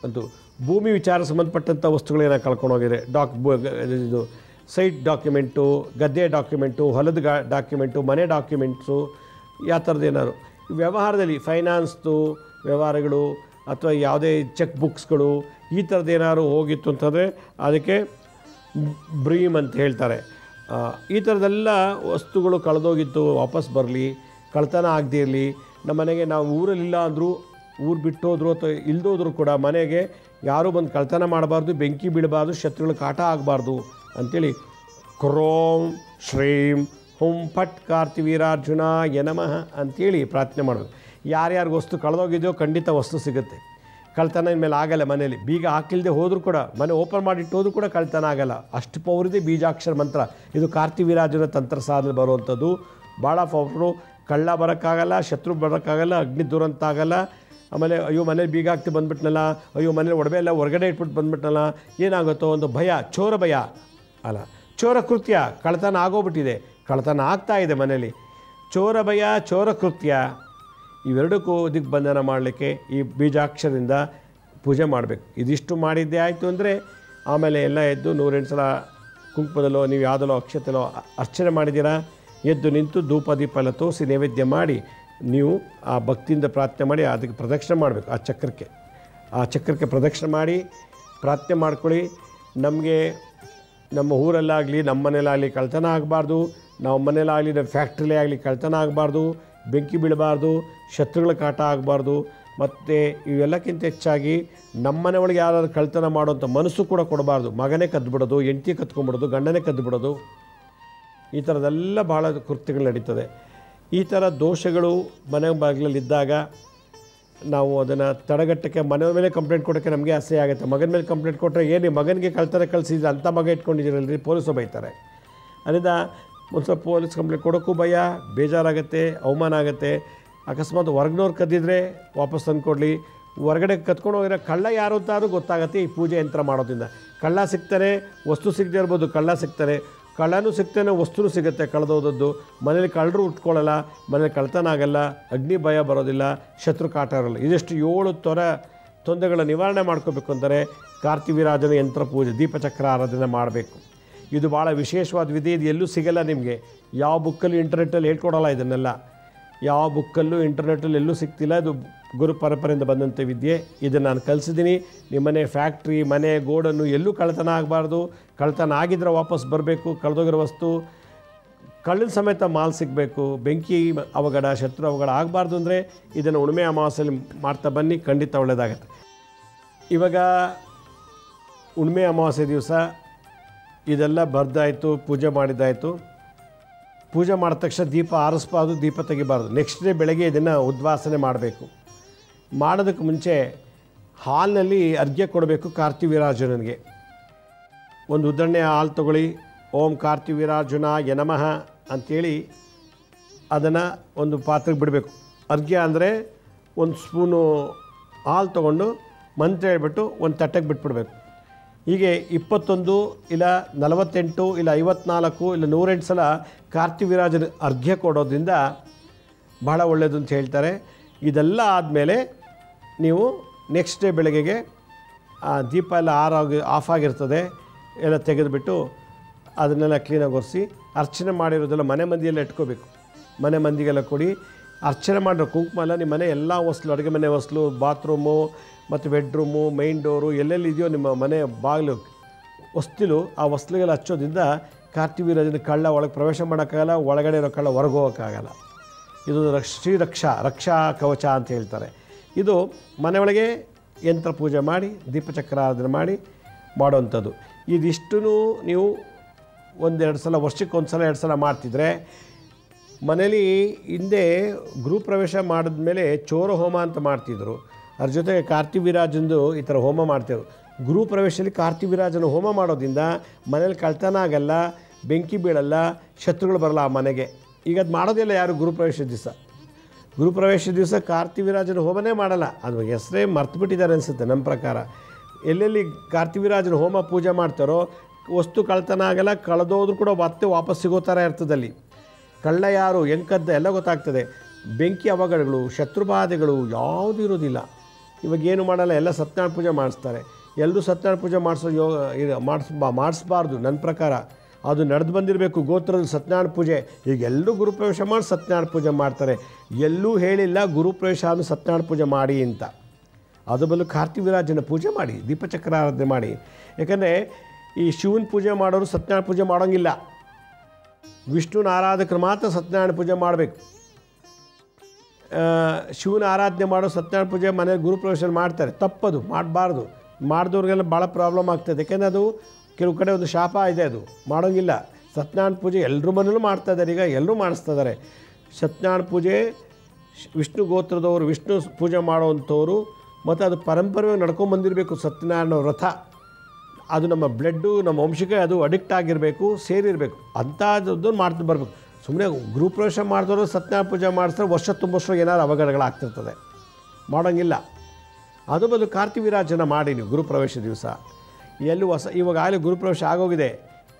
ಅಂತು. ಭೂಮಿ ವಿಚಾರ ಸಂಬಂಧಪಟ್ಟಂಥ ವಸ್ತುಗಳೇನ ಕಳ್ಕೊಂಡೋಗಿದೆ, ಇದು ಸೈಟ್ ಡಾಕ್ಯುಮೆಂಟು, ಗದ್ದೆ ಡಾಕ್ಯುಮೆಂಟು, ಹೊಲದ ಡಾಕ್ಯುಮೆಂಟು, ಮನೆ ಡಾಕ್ಯುಮೆಂಟ್ಸು, ಯಾವ ಥರದ್ದು ಏನಾದ್ರು ವ್ಯವಹಾರದಲ್ಲಿ ಫೈನಾನ್ಸ್ದು ವ್ಯವಹಾರಗಳು ಅಥವಾ ಯಾವುದೇ ಚೆಕ್ ಬುಕ್ಸ್ಗಳು ಈ ಥರದ್ದು ಏನಾದ್ರು ಹೋಗಿತ್ತು ಅಂತಂದರೆ ಅದಕ್ಕೆ ಬ್ರೀಮ್ ಅಂತ ಹೇಳ್ತಾರೆ. ಈ ಥರದ್ದೆಲ್ಲ ವಸ್ತುಗಳು ಕಳೆದೋಗಿತ್ತು ವಾಪಸ್ ಬರಲಿ, ಕಳ್ತನ ಆಗದೇ ಇರಲಿ. ನಮ್ಮ ಮನೆಗೆ ನಾವು ಊರಲ್ಲಿಲ್ಲ ಅಂದರೂ, ಊರು ಬಿಟ್ಟೋದ್ರು ಅಥವಾ ಇಲ್ದೋದ್ರೂ ಕೂಡ ಮನೆಗೆ ಯಾರೂ ಬಂದು ಕಳ್ತನ ಮಾಡಬಾರ್ದು, ಬೆಂಕಿ ಬೀಳಬಾರ್ದು, ಶತ್ರುಗಳ ಕಾಟ ಆಗಬಾರ್ದು ಅಂಥೇಳಿ ಕ್ರೋಂ ಶ್ರೀಂ ಹುಂ ಫಟ್ ಕಾರ್ತಿವೀರಾರ್ಜುನಾಯ ನಮಃ ಅಂಥೇಳಿ ಪ್ರಾರ್ಥನೆ ಮಾಡಬೇಕು. ಯಾರ್ಯಾರು ವಸ್ತು ಕಳೆದೋಗಿದೆಯೋ ಖಂಡಿತ ವಸ್ತು ಸಿಗುತ್ತೆ. ಕಳ್ತನ ಇನ್ಮೇಲೆ ಆಗಲ್ಲ. ಮನೇಲಿ ಬೀಗ ಹಾಕಿಲ್ಲದೆ ಹೋದರೂ ಕೂಡ, ಮನೆ ಓಪನ್ ಮಾಡಿಟ್ಟು ಹೋದ್ರೂ ಕೂಡ ಕಳ್ತನ ಆಗಲ್ಲ. ಅಷ್ಟು ಪವರಿದೆ ಬೀಜಾಕ್ಷರ ಮಂತ್ರ. ಇದು ಕಾರ್ತಿವೀರಾರ್ಜುನ ತಂತ್ರ ಸಾಧನೆ ಬರುವಂಥದ್ದು. ಭಾಳ ಪವರು. ಕಳ್ಳ ಬರೋಕ್ಕಾಗಲ್ಲ, ಶತ್ರು ಬರೋಕ್ಕಾಗಲ್ಲ, ಅಗ್ನಿ ದುರಂತ ಆಗಲ್ಲ. ಆಮೇಲೆ ಅಯ್ಯೋ ಮನೇಲಿ ಬೀಗ ಹಾಕ್ತಿ ಬಂದುಬಿಟ್ನಲ್ಲ, ಅಯ್ಯೋ ಮನೇಲಿ ಒಡವೆ ಎಲ್ಲ ಹೊರಗಡೆ ಇಟ್ಬಿಟ್ಟು ಬಂದುಬಿಟ್ನಲ್ಲ, ಏನಾಗುತ್ತೋ ಒಂದು ಭಯ, ಚೋರ ಭಯ ಅಲ್ಲ, ಚೋರ ಕೃತ್ಯ. ಕಳ್ತನ ಆಗೋಗ್ಬಿಟ್ಟಿದೆ, ಕಳ್ತನ ಆಗ್ತಾ ಇದೆ ಮನೇಲಿ. ಚೋರ ಭಯ, ಚೋರ ಕೃತ್ಯ, ಇವೆರಡಕ್ಕೂ ದಿಗ್ಬಂಧನ ಮಾಡಲಿಕ್ಕೆ ಈ ಬೀಜಾಕ್ಷರದಿಂದ ಪೂಜೆ ಮಾಡಬೇಕು. ಇದಿಷ್ಟು ಮಾಡಿದ್ದೇ ಆಯಿತು ಅಂದರೆ ಆಮೇಲೆ ಎಲ್ಲ ಎದ್ದು 108 ಸಲ ಕುಂಕುಮದಲ್ಲೋ ನೀವು ಯಾವುದಲ್ಲೋ ಅಕ್ಷತೆಲೋ ಅರ್ಚನೆ ಮಾಡಿದ್ದೀರಾ, ಎದ್ದು ನಿಂತು ಧೂಪ ದೀಪ ಎಲ್ಲ ತೋರಿಸಿ ನೈವೇದ್ಯ ಮಾಡಿ ನೀವು ಆ ಭಕ್ತಿಯಿಂದ ಪ್ರಾರ್ಥನೆ ಮಾಡಿ ಅದಕ್ಕೆ ಪ್ರದಕ್ಷಿಣೆ ಮಾಡಬೇಕು. ಆ ಚಕ್ರಕ್ಕೆ ಪ್ರದಕ್ಷಿಣೆ ಮಾಡಿ ಪ್ರಾರ್ಥನೆ ಮಾಡ್ಕೊಳ್ಳಿ. ನಮಗೆ ನಮ್ಮ ಊರಲ್ಲಾಗಲಿ, ನಮ್ಮ ಮನೇಲಾಗಲಿ ಕಳ್ತನ ಆಗಬಾರ್ದು, ನಾವು ಮನೇಲಾಗಲಿ, ನಮ್ಮ ಫ್ಯಾಕ್ಟ್ರಿಲೇ ಆಗಲಿ ಕಳ್ತನ ಆಗಬಾರ್ದು, ಬೆಂಕಿ ಬೀಳಬಾರ್ದು, ಶತ್ರುಗಳ ಕಾಟ ಆಗಬಾರ್ದು. ಮತ್ತು ಇವೆಲ್ಲಕ್ಕಿಂತ ಹೆಚ್ಚಾಗಿ ನಮ್ಮನೆ ಒಳಗೆ ಯಾರಾದ್ರು ಕಳ್ತನ ಮಾಡೋಂಥ ಮನಸ್ಸು ಕೂಡ ಕೊಡಬಾರ್ದು. ಮಗನೇ ಕದ್ದುಬಿಡೋದು, ಹೆಂಡತಿ ಕತ್ಕೊಂಡ್ಬಿಡೋದು, ಗಂಡನೇ ಕದ್ದುಬಿಡೋದು, ಈ ಥರದ್ದೆಲ್ಲ ಭಾಳ ಕೃತ್ಯಗಳು ನಡೀತದೆ. ಈ ಥರ ದೋಷಗಳು ಮನೆ ಬಾಗಿಲಲ್ಲಿದ್ದಾಗ ನಾವು ಅದನ್ನು ತಡೆಗಟ್ಟಕ್ಕೆ ಮನೆ ಮೇಲೆ ಕಂಪ್ಲೇಂಟ್ ಕೊಡೋಕ್ಕೆ ನಮಗೆ ಅಸಹ್ಯ ಆಗುತ್ತೆ. ಮಗನ ಮೇಲೆ ಕಂಪ್ಲೇಂಟ್ ಕೊಟ್ಟರೆ ಏನು ಮಗನಿಗೆ ಕಳ್ತನ ಕಳಿಸಿದ್ರೆ ಅಂಥ ಮಗ ಇಟ್ಕೊಂಡಿದ್ದೀರಲ್ರಿ, ಪೊಲೀಸರು ಬೈತಾರೆ. ಅದರಿಂದ ಒಂದು ಸ್ವಲ್ಪ ಪೊಲೀಸ್ ಕಂಪ್ಲೇಂಟ್ ಕೊಡೋಕ್ಕೂ ಭಯ, ಬೇಜಾರಾಗುತ್ತೆ, ಅವಮಾನ ಆಗುತ್ತೆ. ಅಕಸ್ಮಾತ್ ಹೊರಗಿನವ್ರು ಕದ್ದಿದ್ರೆ ವಾಪಸ್ ತಂದು ಕೊಡಲಿ. ಹೊರಗಡೆ ಕತ್ಕೊಂಡು ಹೋಗಿರೋ ಕಳ್ಳ ಯಾರು ಅಂತಾದ್ರೂ ಗೊತ್ತಾಗುತ್ತೆ ಈ ಪೂಜೆ ಯಂತ್ರ ಮಾಡೋದ್ರಿಂದ. ಕಳ್ಳ ಸಿಗ್ತಾನೆ, ವಸ್ತು ಸಿಗದೇ ಇರ್ಬೋದು, ಕಳ್ಳ ಸಿಗ್ತಾನೆ, ಕಳ್ಳನೂ ಸಿಗ್ತಾನೆ, ವಸ್ತುನೂ ಸಿಗುತ್ತೆ ಕಳೆದೋದದ್ದು. ಮನೇಲಿ ಕಳ್ಳರು ಉಟ್ಕೊಳ್ಳಲ್ಲ, ಮನೇಲಿ ಕಳ್ತನ ಆಗಲ್ಲ, ಅಗ್ನಿ ಭಯ ಬರೋದಿಲ್ಲ, ಶತ್ರು ಕಾಟ ಇರೋಲ್ಲ. ಇದಿಷ್ಟು 7 ತೊಂದರೆಗಳ ನಿವಾರಣೆ ಮಾಡ್ಕೋಬೇಕು ಅಂದರೆ ಕಾರ್ತಿವೀರಾಜನ ಯಂತ್ರ ಪೂಜೆ, ದೀಪಚಕ್ರ ಆರಾಧನೆ ಮಾಡಬೇಕು. ಇದು ಭಾಳ ವಿಶೇಷವಾದ ವಿಧಿ. ಇದು ಎಲ್ಲೂ ಸಿಗಲ್ಲ ನಿಮಗೆ. ಯಾವ ಬುಕ್ಕಲ್ಲಿ ಇಂಟರ್ನೆಟ್ಟಲ್ಲಿ ಹೇಳ್ಕೊಡಲ್ಲ ಇದನ್ನೆಲ್ಲ. ಯಾವ ಬುಕ್ಕಲ್ಲೂ ಇಂಟರ್ನೆಟ್ಟಲ್ಲಿ ಎಲ್ಲೂ ಸಿಗ್ತಿಲ್ಲ. ಇದು ಗುರು ಪರಂಪರೆಯಿಂದ ಬಂದಂಥ ವಿದ್ಯೆ. ಇದನ್ನು ನಾನು ಕಲಿಸಿದ್ದೀನಿ. ನಿಮ್ಮನೆ ಫ್ಯಾಕ್ಟ್ರಿ, ಮನೆ, ಗೋಡನ್ನು ಎಲ್ಲೂ ಕಳ್ತನ ಆಗಬಾರ್ದು. ಕಳ್ತನ ಆಗಿದ್ರೆ ವಾಪಸ್ ಬರಬೇಕು. ಕಳೆದೋಗಿರೋ ವಸ್ತು ಕಳ್ಳನ ಸಮೇತ ಮಾಲ್ ಸಿಗಬೇಕು. ಬೆಂಕಿ ಅವಘಡ, ಶತ್ರು ಅವಘಡ ಆಗಬಾರ್ದು ಅಂದರೆ ಇದನ್ನು ಹುಣ್ಣಿಮೆ ಅಮಾವಾಸ್ಯೆಯಲ್ಲಿ ಮಾಡ್ತಾ ಬನ್ನಿ, ಖಂಡಿತ ಒಳ್ಳೆಯದಾಗತ್ತೆ. ಇವಾಗ ಹುಣ್ಣಿಮೆ ಅಮಾವಾಸ್ಯೆ ದಿವಸ ಇದೆಲ್ಲ ಬರೆದಾಯಿತು, ಪೂಜೆ ಮಾಡಿದ್ದಾಯಿತು. ಪೂಜೆ ಮಾಡಿದ ತಕ್ಷಣ ದೀಪ ಆರಿಸ್ಬಾರ್ದು, ದೀಪ ತೆಗಿಬಾರ್ದು. ನೆಕ್ಸ್ಟ್ ಡೇ ಬೆಳಗ್ಗೆ ಇದನ್ನು ಉದ್ವಾಸನೆ ಮಾಡಬೇಕು. ಮಾಡೋದಕ್ಕೆ ಮುಂಚೆ ಹಾಲಿನಲ್ಲಿ ಅರ್ಘ್ಯ ಕೊಡಬೇಕು ಕಾರ್ತಿವೀರಾರ್ಜುನನಿಗೆ. ಒಂದು ಉದ್ದರಣೆ ಹಾಲು ತೊಗೊಳ್ಳಿ. ಓಂ ಕಾರ್ತಿವೀರಾರ್ಜುನಾಯ ನಮಃ ಅಂಥೇಳಿ ಅದನ್ನು ಒಂದು ಪಾತ್ರೆಗೆ ಬಿಡಬೇಕು. ಅರ್ಘ್ಯ ಅಂದರೆ ಒಂದು ಸ್ಪೂನು ಹಾಲು ತೊಗೊಂಡು ಮಂತ್ರ ಹೇಳ್ಬಿಟ್ಟು ಒಂದು ತಟ್ಟೆಗೆ ಬಿಟ್ಬಿಡ್ಬೇಕು. ಹೀಗೆ 21 ಇಲ್ಲ 48 ಇಲ್ಲ 54 ಇಲ್ಲ 108 ಸಲ ಕಾರ್ತಿವೀರಾಜನ ಅರ್ಘ್ಯ ಕೊಡೋದ್ರಿಂದ ಬಹಳ ಒಳ್ಳೆಯದು ಅಂತ ಹೇಳ್ತಾರೆ. ಇದೆಲ್ಲ ಆದಮೇಲೆ ನೀವು ನೆಕ್ಸ್ಟ್ ಡೇ ಬೆಳಗ್ಗೆಗೆ ಆ ದೀಪ ಎಲ್ಲ ಆಫ್ ಆಗಿರ್ತದೆ, ಎಲ್ಲ ತೆಗೆದುಬಿಟ್ಟು ಅದನ್ನೆಲ್ಲ ಕ್ಲೀನಾಗಿ ಒರೆಸಿ ಅರ್ಚನೆ ಮಾಡಿರೋದೆಲ್ಲ ಮನೆ ಮಂದಿಯೆಲ್ಲ ಇಟ್ಕೋಬೇಕು. ಮನೆ ಮಂದಿಗೆಲ್ಲ ಕೊಡಿ. ಅರ್ಚನೆ ಮಾಡಿರೋ ಕುಂಕುಮ ಎಲ್ಲ ನಿಮ್ಮ ಮನೆ ಎಲ್ಲ ಹೊಸ್ಲು, ಅಡುಗೆ ಮನೆ ಹೊಸ್ಲು, ಬಾತ್ರೂಮು ಮತ್ತು ಬೆಡ್ರೂಮು, ಮೈನ್ ಡೋರು ಎಲ್ಲೆಲ್ಲಿ ಇದೆಯೋ ನಿಮ್ಮ ಮನೆ ಬಾಗಿಲು ಹೊಸ್ತಿಲು, ಆ ಹೊಸ್ಲಿಗೆಲ್ಲ ಹಚ್ಚೋದ್ರಿಂದ ಕಾರ್ತಿವೀರಾಜನ ಕಳ್ಳ ಒಳಗೆ ಪ್ರವೇಶ ಮಾಡೋಕ್ಕಾಗಲ್ಲ, ಒಳಗಡೆ ಇರೋ ಕಳ್ಳ ಹೊರಗೆ ಹೋಗೋಕ್ಕಾಗಲ್ಲ. ಇದು ರಕ್ಷಾ ಕವಚ ಅಂತ ಹೇಳ್ತಾರೆ. ಇದು ಮನೆಯೊಳಗೆ ಯಂತ್ರ ಪೂಜೆ ಮಾಡಿ ದೀಪಚಕ್ರ ಆರಾಧನೆ ಮಾಡಿ ಮಾಡೋವಂಥದ್ದು. ಇದಿಷ್ಟು ನೀವು 1-2 ಸಲ, ವರ್ಷಕ್ಕೆ 1 ಸಲ 2 ಸಲ ಮಾಡ್ತಿದ್ರೆ ಮನೇಲಿ ಹಿಂದೆ ಗೃಹಪ್ರವೇಶ ಮಾಡಿದ್ಮೇಲೆ ಚೋರ ಹೋಮ ಅಂತ ಮಾಡ್ತಿದ್ರು. ಅದ್ರ ಜೊತೆಗೆ ಕಾರ್ತಿವೀರಾಜಂದು ಈ ಥರ ಹೋಮ ಮಾಡ್ತಿದ್ರು. ಗೃಹಪ್ರವೇಶದಲ್ಲಿ ಕಾರ್ತಿವೀರಾಜನ ಹೋಮ ಮಾಡೋದ್ರಿಂದ ಮನೇಲಿ ಕಳ್ತನ ಆಗಲ್ಲ, ಬೆಂಕಿ ಬೀಳಲ್ಲ, ಶತ್ರುಗಳು ಬರಲ್ಲ ಆ ಮನೆಗೆ. ಈಗ ಅದು ಮಾಡೋದಿಲ್ಲ ಯಾರು ಗುರುಪ್ರವೇಶ ದಿವಸ. ಗುರುಪ್ರವೇಶ ದಿವಸ ಕಾರ್ತಿವೀರಾಜನ ಹೋಮನೇ ಮಾಡಲ್ಲ. ಅದು ಹೆಸರೇ ಮರ್ತುಬಿಟ್ಟಿದ್ದಾರೆ ಅನಿಸುತ್ತೆ ನಮ್ಮ ಪ್ರಕಾರ. ಎಲ್ಲೆಲ್ಲಿ ಕಾರ್ತಿವೀರಾಜನ ಹೋಮ ಪೂಜೆ ಮಾಡ್ತಾರೋ ವಸ್ತು ಕಳ್ತನ ಆಗಲ್ಲ, ಕಳೆದೋದ್ರೂ ಕೂಡ ಮತ್ತೆ ವಾಪಸ್ ಸಿಗೋ ಥರ ಇರ್ತದಲ್ಲಿ. ಕಳ್ಳ ಯಾರು, ಹೆಂಕದ್ದ ಎಲ್ಲ ಗೊತ್ತಾಗ್ತದೆ. ಬೆಂಕಿ ಅವಘಡಗಳು, ಶತ್ರುಬಾಧೆಗಳು ಯಾವುದೂ ಇರೋದಿಲ್ಲ. ಇವಾಗ ಏನು ಮಾಡಲ್ಲ, ಎಲ್ಲ ಸತ್ಯನಾರಾಯಣ ಪೂಜೆ ಮಾಡಿಸ್ತಾರೆ. ಎಲ್ಲರೂ ಸತ್ಯನಾರಾಯಣ ಪೂಜೆ ಮಾಡಿಸ್ಬಾರ್ದು ನನ್ನ ಪ್ರಕಾರ. ಅದು ನಡೆದು ಬಂದಿರಬೇಕು ಗೋತ್ರದ ಸತ್ಯನಾರಾಯಣ ಪೂಜೆ. ಈಗ ಎಲ್ಲರೂ ಗುರುಪ್ರವೇಶ ಮಾಡಿ ಸತ್ಯನಾರಾಯಣ ಪೂಜೆ ಮಾಡ್ತಾರೆ. ಎಲ್ಲೂ ಹೇಳಿಲ್ಲ ಗುರುಪ್ರವೇಶ ಆದಮೇಲೆ ಸತ್ಯನಾರಾಯಣ ಪೂಜೆ ಮಾಡಿ ಅಂತ. ಅದು ಬದಲು ಕಾರ್ತಿವೀರಾಜನ ಪೂಜೆ ಮಾಡಿ, ದೀಪಚಕ್ರ ಆರಾಧನೆ ಮಾಡಿ. ಯಾಕಂದರೆ ಈ ಶಿವನ ಪೂಜೆ ಮಾಡೋರು ಸತ್ಯನಾರಾಯಣ ಪೂಜೆ ಮಾಡೋಂಗಿಲ್ಲ. ವಿಷ್ಣುನ ಆರಾಧಕರು ಮಾತ್ರ ಸತ್ಯನಾರಾಯಣ ಪೂಜೆ ಮಾಡಬೇಕು. ಶಿವನ ಆರಾಧನೆ ಮಾಡೋ ಸತ್ಯನಾರಾಯಣ ಪೂಜೆ ಮನೇಲಿ ಗುರುಪ್ರವೇಶ ಮಾಡ್ತಾರೆ, ತಪ್ಪದು, ಮಾಡಬಾರ್ದು. ಮಾಡಿದವ್ರಿಗೆಲ್ಲ ಭಾಳ ಪ್ರಾಬ್ಲಮ್ ಆಗ್ತದೆ. ಯಾಕೆಂದರೆ ಅದು ಕೆಲವು ಕಡೆ ಒಂದು ಶಾಪ ಇದೆ, ಅದು ಮಾಡೋಂಗಿಲ್ಲ. ಸತ್ಯನಾರಾಯಣ ಪೂಜೆ ಎಲ್ಲರ ಮನೇಲೂ ಮಾಡ್ತಾಯಿದ್ದಾರೆ, ಈಗ ಎಲ್ಲರೂ ಮಾಡಿಸ್ತಾ ಇದ್ದಾರೆ. ಸತ್ಯನಾರಾಯಣ ಪೂಜೆ ವಿಷ್ಣು ಗೋತ್ರದವರು, ವಿಷ್ಣು ಪೂಜೆ ಮಾಡೋವಂಥವ್ರು, ಮತ್ತು ಅದು ಪರಂಪರೆಯಾಗಿ ನಡ್ಕೊಂಬಂದಿರಬೇಕು. ಸತ್ಯನಾರಾಯಣ ವ್ರತ ಅದು ನಮ್ಮ ಬ್ಲಡ್ಡು, ನಮ್ಮ ವಂಶಕ್ಕೆ ಅದು ಅಡಿಕ್ಟ್ ಆಗಿರಬೇಕು, ಸೇರಿರಬೇಕು. ಅಂಥದ್ದನ್ನು ಮಾಡ್ತಾ ಬರಬೇಕು. ಸುಮ್ಮನೆ ಗುರುಪ್ರವೇಶ ಮಾಡಿದವರು ಸತ್ಯನಾರಾಯಣ ಪೂಜೆ ಮಾಡಿಸಿದ್ರೆ ವರ್ಷ ತುಂಬಷ್ಟು ಏನಾದ್ರು ಅವಘಡಗಳಾಗ್ತಿರ್ತದೆ, ಮಾಡೋಂಗಿಲ್ಲ. ಅದು ಬದಲು ಕಾರ್ತಿವೀರಾಜನ ಮಾಡಿ ನೀವು ಗುರುಪ್ರವೇಶ ದಿವಸ. ಎಲ್ಲೂ ಇವಾಗ ಆಗಲೇ ಗುರುಪ್ರವೇಶ ಆಗೋಗಿದೆ.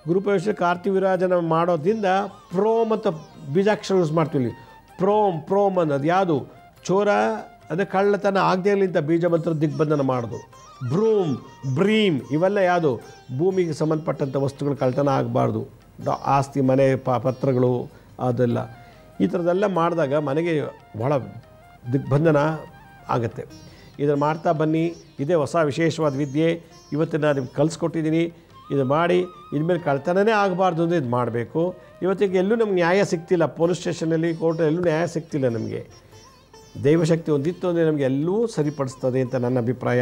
ಗುರುಪ್ರವೇಶ ಕಾರ್ತಿವೀರಾಜನ ಮಾಡೋದ್ರಿಂದ ಪ್ರೋಮ್ ಅಂತ ಬೀಜಾಕ್ಷರ ಯೂಸ್ ಮಾಡ್ತೀವಿ. ಪ್ರೋಮ್ ಅನ್ನೋದು ಯಾವುದು, ಚೋರ ಅದೇ ಕಳ್ಳತನ ಆಗದೇ ಇರಲಿ ಅಂತ ಬೀಜ ಮಂತ್ರ ದಿಗ್ಬಂಧನ ಮಾಡೋದು. ಬ್ರೀಮ್ ಇವೆಲ್ಲ ಯಾವುದು, ಭೂಮಿಗೆ ಸಂಬಂಧಪಟ್ಟಂಥ ವಸ್ತುಗಳು ಕಳ್ಳತನ ಆಗಬಾರ್ದು. ಆಸ್ತಿ, ಮನೆ, ಪತ್ರಗಳು ಅದೆಲ್ಲ ಈ ಥರದ್ದೆಲ್ಲ ಮಾಡಿದಾಗ ಮನೆಗೆ ಭಾಳ ದಿಗ್ಬಂಧನ ಆಗುತ್ತೆ. ಇದನ್ನು ಮಾಡ್ತಾ ಬನ್ನಿ. ಇದೇ ಹೊಸ ವಿಶೇಷವಾದ ವಿದ್ಯೆ ಇವತ್ತು ನಾನು ನಿಮ್ಗೆ ಕಲಿಸ್ಕೊಟ್ಟಿದ್ದೀನಿ. ಇದು ಮಾಡಿ ಇನ್ಮೇಲೆ ಕಳ್ತನನೇ ಆಗಬಾರ್ದು ಅಂದರೆ ಇದು ಮಾಡಬೇಕು. ಇವತ್ತಿಗೆ ಎಲ್ಲೂ ನಮ್ಗೆ ನ್ಯಾಯ ಸಿಗ್ತಿಲ್ಲ, ಪೊಲೀಸ್ ಸ್ಟೇಷನಲ್ಲಿ, ಕೋರ್ಟಲ್ಲಿ ಎಲ್ಲೂ ನ್ಯಾಯ ಸಿಗ್ತಿಲ್ಲ. ನಮಗೆ ದೈವಶಕ್ತಿ ಒಂದಿತ್ತು ಅಂದರೆ ನಮಗೆ ಎಲ್ಲೂ ಸರಿಪಡಿಸ್ತದೆ ಅಂತ ನನ್ನ ಅಭಿಪ್ರಾಯ.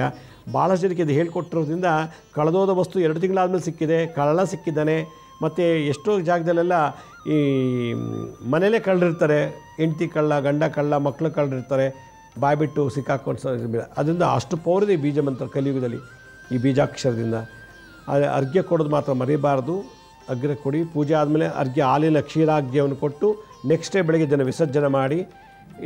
ಭಾಳ ಜನಕ್ಕೆ ಇದು ಹೇಳ್ಕೊಟ್ಟಿರೋದ್ರಿಂದ ಕಳೆದೋದ ವಸ್ತು 2 ತಿಂಗಳಾದಮೇಲೆ ಸಿಕ್ಕಿದೆ, ಕಳ್ಳ ಸಿಕ್ಕಿದ್ದಾನೆ. ಮತ್ತು ಎಷ್ಟೋ ಜಾಗದಲ್ಲೆಲ್ಲ ಈ ಮನೇಲೇ ಕಳ್ಳರಿರ್ತಾರೆ, ಹೆಂಡ್ತಿ ಕಳ್ಳ, ಗಂಡ ಕಳ್ಳ, ಮಕ್ಕಳು ಕಳ್ಳರಿರ್ತಾರೆ, ಬಾಯ್ಬಿಟ್ಟು ಸಿಕ್ಕಾಕೊಂಡು. ಅದರಿಂದ ಅಷ್ಟು ಪೌರದೆ ಈ ಬೀಜ ಮಂತ್ರ ಕಲಿಯುಗದಲ್ಲಿ, ಈ ಬೀಜಾಕ್ಷರದಿಂದ. ಅರ್ಘ್ಯ ಕೊಡೋದು ಮಾತ್ರ ಮರಿಬಾರ್ದು. ಅರ್ಘ್ಯ ಕೊಡಿ. ಪೂಜೆ ಆದಮೇಲೆ ಅರ್ಘ್ಯ ಹಾಲಿನ ಕ್ಷೀರಾರ್ಘ್ಯವನ್ನು ಕೊಟ್ಟು ನೆಕ್ಸ್ಟ್ ಡೇ ಬೆಳಗ್ಗೆ ಇದನ್ನು ವಿಸರ್ಜನೆ ಮಾಡಿ.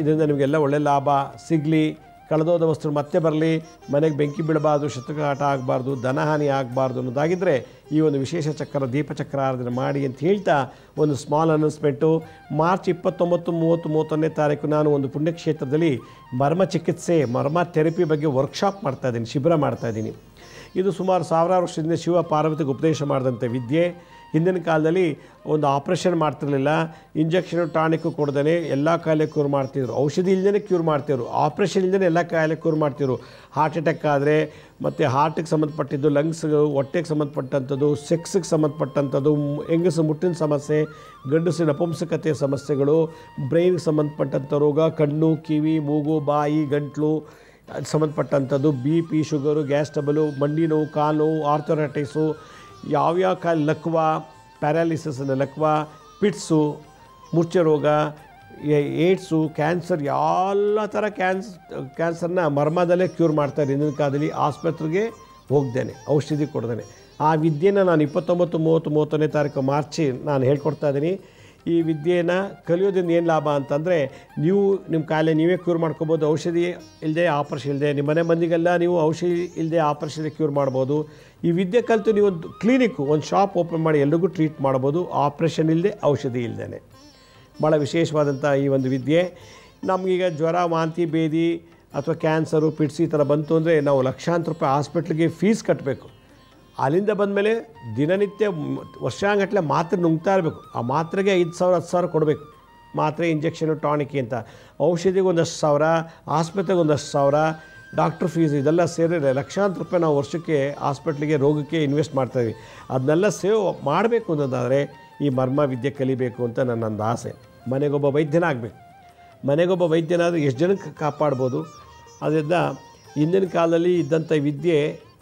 ಇದರಿಂದ ನಿಮಗೆಲ್ಲ ಒಳ್ಳೆ ಲಾಭ ಸಿಗಲಿ. ಕಳೆದೋದ ವಸ್ತು ಮತ್ತೆ ಬರಲಿ, ಮನೆಗೆ ಬೆಂಕಿ ಬೀಳಬಾರ್ದು, ಶತ್ರುಘಾಟ ಆಗಬಾರ್ದು, ಧನಹಾನಿ ಆಗಬಾರ್ದು ಅನ್ನೋದಾಗಿದ್ದರೆ ಈ ಒಂದು ವಿಶೇಷ ಚಕ್ರ ದೀಪಚಕ್ರ ಆರಾಧನೆ ಮಾಡಿ ಅಂತ ಹೇಳ್ತಾ ಒಂದು ಸ್ಮಾಲ್ ಅನೌನ್ಸ್ಮೆಂಟು. ಮಾರ್ಚ್ 29, 30, 31ನೇ ತಾರೀಕು ನಾನು ಒಂದು ಪುಣ್ಯಕ್ಷೇತ್ರದಲ್ಲಿ ಮರ್ಮ ಚಿಕಿತ್ಸೆ, ಮರ್ಮ ಥೆರಪಿ ಬಗ್ಗೆ ವರ್ಕ್ಶಾಪ್ ಮಾಡ್ತಾಯಿದ್ದೀನಿ, ಶಿಬಿರ ಮಾಡ್ತಾಯಿದ್ದೀನಿ. ಇದು ಸುಮಾರು 1000 ವರ್ಷದಿಂದ ಶಿವ ಪಾರ್ವತಿಗೆ ಉಪದೇಶ ಮಾಡಿದಂಥ ವಿದ್ಯೆ. ಹಿಂದಿನ ಕಾಲದಲ್ಲಿ ಒಂದು ಆಪ್ರೇಷನ್ ಮಾಡ್ತಿರಲಿಲ್ಲ, ಇಂಜೆಕ್ಷನು ಟಾನಿಕ್ಕು ಕೊಡ್ದೇ ಎಲ್ಲ ಕಾಯಿಲೆ ಕ್ಯೂರ್ ಮಾಡ್ತಿದ್ರು. ಔಷಧಿ ಇಲ್ಲದೇ ಕ್ಯೂರ್ ಮಾಡ್ತಿದ್ರು, ಆಪ್ರೇಷನ್ ಇಲ್ಲದೇ ಎಲ್ಲ ಕಾಯಿಲೆ ಕ್ಯೂರ್ ಮಾಡ್ತಿದ್ರು. ಹಾರ್ಟ್ ಅಟ್ಯಾಕ್ ಆದರೆ ಮತ್ತು ಹಾರ್ಟಿಗೆ ಸಂಬಂಧಪಟ್ಟಿದ್ದು, ಲಂಗ್ಸ್, ಹೊಟ್ಟೆಗೆ ಸಂಬಂಧಪಟ್ಟಂಥದ್ದು, ಸೆಕ್ಸಿಗೆ ಸಂಬಂಧಪಟ್ಟಂಥದ್ದು, ಹೆಂಗಸು ಮುಟ್ಟಿನ ಸಮಸ್ಯೆ, ಗಂಡಸಿನ ಅಪಂಸಕತೆಯ ಸಮಸ್ಯೆಗಳು, ಬ್ರೈನ್ಗೆ ಸಂಬಂಧಪಟ್ಟಂಥ ರೋಗ, ಕಣ್ಣು, ಕಿವಿ, ಮೂಗು, ಬಾಯಿ, ಗಂಟ್ಲು ಸಂಬಂಧಪಟ್ಟಂಥದ್ದು, BP, ಶುಗರು, ಗ್ಯಾಸ್ ಟ್ರಬಲು, ಮಂಡಿ ನೋವು, ಕಾಲು ನೋವು, ಆರ್ಥರೈಟಿಸು, ಯಾವ್ಯಾವ ಕಾಯಿಲೆ, ಲಕ್ವ, ಪ್ಯಾರಾಲಿಸಿಸ್ ಲಕ್ವ, ಪಿಟ್ಸು, ಮೂರ್ಛೆ ರೋಗ, ಏಡ್ಸು, ಕ್ಯಾನ್ಸರ್, ಎಲ್ಲ ಥರ ಕ್ಯಾನ್ಸರ್ನ ಮರ್ಮದಲ್ಲೇ ಕ್ಯೂರ್ ಮಾಡ್ತಾರೆ. ಹಿಂದಿನ ಕಾಲದಲ್ಲಿ ಆಸ್ಪತ್ರೆಗೆ ಹೋಗ್ದೇನೆ, ಔಷಧಿ ಕೊಡ್ದೇನೆ. ಆ ವಿದ್ಯೆನ ನಾನು 29, 30, 31ನೇ ತಾರೀಕು ಮಾರ್ಚ್ ನಾನು ಹೇಳ್ಕೊಡ್ತಾ ಇದ್ದೀನಿ. ಈ ವಿದ್ಯೆಯನ್ನು ಕಲಿಯೋದ್ರಿಂದ ಏನು ಲಾಭ ಅಂತಂದರೆ, ನೀವು ನಿಮ್ಮ ಕಾಯಿಲೆ ನೀವೇ ಕ್ಯೂರ್ ಮಾಡ್ಕೋಬೋದು. ಔಷಧಿ ಇಲ್ಲದೆ, ಆಪ್ರೇಷನ್ ಇಲ್ಲದೆ, ನಿಮ್ಮ ಮನೆ ಮಂದಿಗೆಲ್ಲ ನೀವು ಔಷಧಿ ಇಲ್ಲದೆ ಆಪ್ರೇಷನ್ ಕ್ಯೂರ್ ಮಾಡ್ಬೋದು. ಈ ವಿದ್ಯೆ ಕಲಿತು ನೀವು ಒಂದು ಕ್ಲಿನಿಕ್ಕು, ಒಂದು ಶಾಪ್ ಓಪನ್ ಮಾಡಿ ಎಲ್ರಿಗೂ ಟ್ರೀಟ್ ಮಾಡ್ಬೋದು, ಆಪ್ರೇಷನ್ ಇಲ್ಲದೆ, ಔಷಧಿ ಇಲ್ಲದೇ. ಭಾಳ ವಿಶೇಷವಾದಂಥ ಈ ಒಂದು ವಿದ್ಯೆ. ನಮಗೀಗ ಜ್ವರ, ವಾಂತಿ, ಭೇದಿ ಅಥವಾ ಕ್ಯಾನ್ಸರು, ಪಿಟ್ಸ್ ಈ ಥರ ಬಂತು ಅಂದರೆ ನಾವು ಲಕ್ಷಾಂತರ ರೂಪಾಯಿ ಹಾಸ್ಪಿಟ್ಲಿಗೆ ಫೀಸ್ ಕಟ್ಟಬೇಕು. ಅಲ್ಲಿಂದ ಬಂದಮೇಲೆ ದಿನನಿತ್ಯ ವರ್ಷಾಂಗಟ್ಟಲೆ ಮಾತ್ರೆ ನುಂಗ್ತಾ ಇರಬೇಕು. ಆ ಮಾತ್ರೆಗೆ 5,000 10,000 ಕೊಡಬೇಕು. ಮಾತ್ರೆ, ಇಂಜೆಕ್ಷನು, ಟಾನಿಕ್ ಅಂತ. ಔಷಧಿಗೆ ಒಂದಷ್ಟು 1,000, ಆಸ್ಪತ್ರೆಗೆ ಒಂದಷ್ಟು 1,000, ಡಾಕ್ಟ್ರ್ ಫೀಸ್, ಇದೆಲ್ಲ ಸೇರಿದ್ರೆ ಲಕ್ಷಾಂತರ ರೂಪಾಯಿ ನಾವು ವರ್ಷಕ್ಕೆ ಹಾಸ್ಪಿಟ್ಲಿಗೆ, ರೋಗಕ್ಕೆ ಇನ್ವೆಸ್ಟ್ ಮಾಡ್ತಾಯಿದ್ವಿ. ಅದನ್ನೆಲ್ಲ ಸೇವ್ ಮಾಡಬೇಕು ಅನ್ನೋದಾದರೆ ಈ ಮರ್ಮ ವಿದ್ಯೆ ಕಲಿಬೇಕು ಅಂತ ನನ್ನೊಂದು ಆಸೆ. ಮನೆಗೊಬ್ಬ ವೈದ್ಯನಾಗಬೇಕು. ಮನೆಗೊಬ್ಬ ವೈದ್ಯನಾದರೆ ಎಷ್ಟು ಜನಕ್ಕೆ ಕಾಪಾಡ್ಬೋದು. ಅದರಿಂದ ಹಿಂದಿನ ಕಾಲದಲ್ಲಿ ಇದ್ದಂಥ ವಿದ್ಯೆ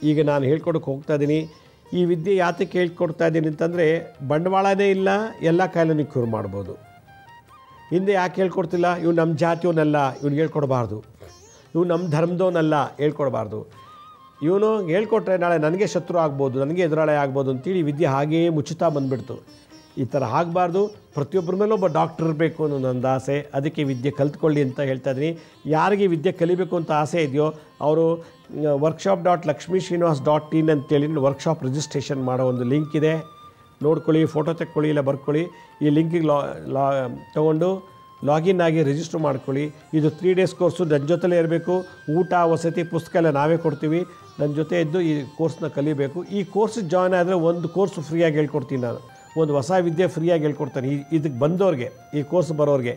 ಈಗ ನಾನು ಹೇಳ್ಕೊಡೋಕೆ ಹೋಗ್ತಾ ಇದ್ದೀನಿ. ಈ ವಿದ್ಯೆ ಯಾತಕ್ಕೆ ಹೇಳ್ಕೊಡ್ತಾ ಇದ್ದೀನಿ ಅಂತಂದರೆ, ಬಂಡವಾಳನೇ ಇಲ್ಲ, ಎಲ್ಲ ಕಾಯಿಲೆನೂ ಕ್ಯೂರ್ ಮಾಡ್ಬೋದು. ಹಿಂದೆ ಯಾಕೆ ಹೇಳ್ಕೊಡ್ತಿಲ್ಲ, ಇವು ನಮ್ಮ ಜಾತಿಯವನಲ್ಲ, ಇವ್ನಿಗೆ ಹೇಳ್ಕೊಡ್ಬಾರ್ದು, ಇವು ನಮ್ಮ ಧರ್ಮದವನಲ್ಲ, ಹೇಳ್ಕೊಡ್ಬಾರ್ದು, ಇವನು ಹೇಳ್ಕೊಟ್ರೆ ನಾಳೆ ನನಗೆ ಶತ್ರು ಆಗ್ಬೋದು, ನನಗೆ ಎದುರಾಳೆ ಆಗ್ಬೋದು ಅಂತೇಳಿ ವಿದ್ಯೆ ಹಾಗೆಯೇ ಮುಚ್ಚುತ್ತಾ ಬಂದುಬಿಡ್ತು. ಈ ಥರ ಆಗಬಾರ್ದು. ಪ್ರತಿಯೊಬ್ಬರ ಮೇಲೂ ಒಬ್ಬ ಡಾಕ್ಟರ್ ಇರಬೇಕು ಅನ್ನೋ ನನ್ನ ಆಸೆ. ಅದಕ್ಕೆ ವಿದ್ಯೆ ಕಲ್ತ್ಕೊಳ್ಳಿ ಅಂತ ಹೇಳ್ತಾ ಇದ್ದೀನಿ. ಯಾರಿಗೆ ವಿದ್ಯೆ ಕಲಿಬೇಕು ಅಂತ ಆಸೆ ಇದೆಯೋ ಅವರು workshop.lakshmisrinivas.in ಅಂತೇಳಿ ವರ್ಕ್ಶಾಪ್ ರಿಜಿಸ್ಟ್ರೇಷನ್ ಮಾಡೋ ಒಂದು ಲಿಂಕ್ ಇದೆ, ನೋಡ್ಕೊಳ್ಳಿ, ಫೋಟೋ ತೆಕ್ಕೊಳ್ಳಿ, ಇಲ್ಲ ಬರ್ಕೊಳ್ಳಿ. ಈ ಲಿಂಕಿಗೆ ತೊಗೊಂಡು ಲಾಗಿನ್ ಆಗಿ ರಿಜಿಸ್ಟರ್ ಮಾಡ್ಕೊಳ್ಳಿ. ಇದು 3 days ಕೋರ್ಸು. ನನ್ನ ಜೊತೆಲೇ ಇರಬೇಕು. ಊಟ, ವಸತಿ, ಪುಸ್ತಕ ಎಲ್ಲ ನಾವೇ ಕೊಡ್ತೀವಿ. ನನ್ನ ಜೊತೆ ಇದ್ದು ಈ ಕೋರ್ಸ್ನ ಕಲಿಬೇಕು. ಈ ಕೋರ್ಸ್ ಜಾಯ್ನ್ ಆದರೆ ಒಂದು ಕೋರ್ಸ್ ಫ್ರೀಯಾಗಿ ಹೇಳ್ಕೊಡ್ತೀನಿ ನಾನು. ಒಂದು ಹೊಸ ವಿದ್ಯೆ ಫ್ರೀಯಾಗಿ ಹೇಳ್ಕೊಡ್ತಾನೆ ಇದಕ್ಕೆ ಬಂದವ್ರಿಗೆ, ಈ ಕೋರ್ಸ್ ಬರೋರಿಗೆ.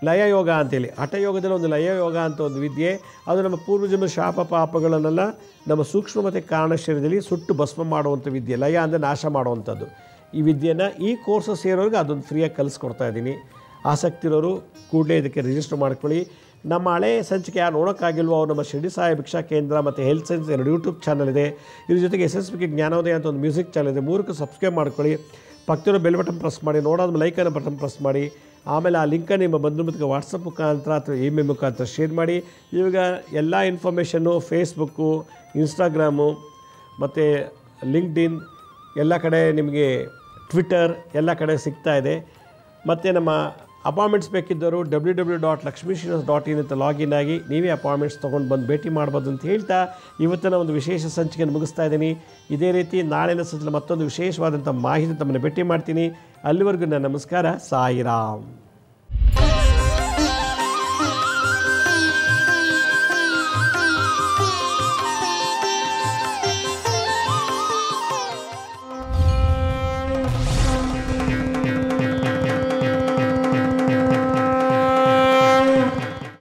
ಲಯ ಯೋಗ ಅಂತೇಳಿ, ಹಠಯೋಗದಲ್ಲಿ ಒಂದು ಲಯ ಯೋಗ ಅಂತ ಒಂದು ವಿದ್ಯೆ. ಅದು ನಮ್ಮ ಪೂರ್ವಜನ್ಮ ಶಾಪ ಪಾಪಗಳನ್ನೆಲ್ಲ ನಮ್ಮ ಸೂಕ್ಷ್ಮ ಮತ್ತು ಕಾರಣ ಶರೀರದಲ್ಲಿ ಸುಟ್ಟು ಭಸ್ಮ ಮಾಡುವಂಥ ವಿದ್ಯೆ. ಲಯ ಅಂದರೆ ನಾಶ ಮಾಡುವಂಥದ್ದು. ಈ ವಿದ್ಯೆನ ಈ ಕೋರ್ಸ್ ಸೇರೋರಿಗೆ ಅದೊಂದು ಫ್ರೀಯಾಗಿ ಕಲಿಸ್ಕೊಡ್ತಾ ಇದ್ದೀನಿ. ಆಸಕ್ತಿ ಇರೋರು ಕೂಡಲೇ ಇದಕ್ಕೆ ರಿಜಿಸ್ಟರ್ ಮಾಡ್ಕೊಳ್ಳಿ. ನಮ್ಮ ಹಳೆ ಸಂಚಿಕೆ ಯಾರು ನೋಡೋಕ್ಕಾಗಿಲ್ವೋ ಅವ್ರು ನಮ್ಮ ಶಿರಡಿ ಸಾಯಿ ಭಿಕ್ಷಾ ಕೇಂದ್ರ ಮತ್ತು ಹೆಲ್ತ್ ಸೈನ್ಸ್ 2 ಯೂಟ್ಯೂಬ್ ಚಾನಲ್ ಇದೆ. ಇದ್ರ ಜೊತೆಗೆ SSBK ಜ್ಞಾನೋದಯ ಅಂತ ಒಂದು ಮ್ಯೂಸಿಕ್ ಚಾನಲ್ ಇದೆ. 3ಕ್ಕೂ ಸಬ್ಸ್ಕ್ರೈಬ್ ಮಾಡ್ಕೊಳ್ಳಿ. ಪಕ್ಕದಲ್ಲಿರೋ ಬೆಲ್ ಬಟನ್ ಪ್ರೆಸ್ ಮಾಡಿ, ನೋಡೋದು ಲೈಕನ್ನು ಬಟನ್ ಪ್ರೆಸ್ ಮಾಡಿ. ಆಮೇಲೆ ಆ ಲಿಂಕನ್ನು ನಿಮ್ಮ ಬಂಧು ಮಿತ್ರರಿಗೆ ವಾಟ್ಸಪ್ ಮುಖಾಂತರ ಅಥವಾ ಇಮೇಲ್ ಮುಖಾಂತರ ಶೇರ್ ಮಾಡಿ. ಇವಾಗ ಎಲ್ಲ ಇನ್ಫಾರ್ಮೇಷನ್ನು ಫೇಸ್ಬುಕ್ಕು, ಇನ್ಸ್ಟಾಗ್ರಾಮು ಮತ್ತು ಲಿಂಕ್ಡ್ಇನ್ ಎಲ್ಲ ಕಡೆ, ನಿಮಗೆ ಟ್ವಿಟರ್ ಎಲ್ಲ ಕಡೆ ಸಿಗ್ತಾ ಇದೆ. ಮತ್ತು ನಮ್ಮ ಅಪಾಯಿಂಟ್ಮೆಂಟ್ಸ್ ಬೇಕಿದ್ದವರು www.lakshmisrinivas.in ಅಂತ ಲಾಗಿನ್ ಆಗಿ ನೀವೇ ಅಪಾಯಿಂಟ್ಮೆಂಟ್ಸ್ ತೊಗೊಂಡು ಬಂದು ಭೇಟಿ ಮಾಡ್ಬೋದು ಅಂತ ಹೇಳ್ತಾ ಇವತ್ತಿನ ಒಂದು ವಿಶೇಷ ಸಂಚಿಕೆಯನ್ನು ಮುಗಿಸ್ತಾ ಇದ್ದೀನಿ. ಇದೇ ರೀತಿ ನಾಳಿನ ಸಂಚಿಕೆ ಮತ್ತೊಂದು ವಿಶೇಷವಾದಂಥ ಮಾಹಿತಿ ತಮ್ಮನ್ನು ಭೇಟಿ ಮಾಡ್ತೀನಿ. ಅಲ್ಲಿವರೆಗೂ ನನ್ನ ನಮಸ್ಕಾರ. ಸಾಯಿರಾಮ್.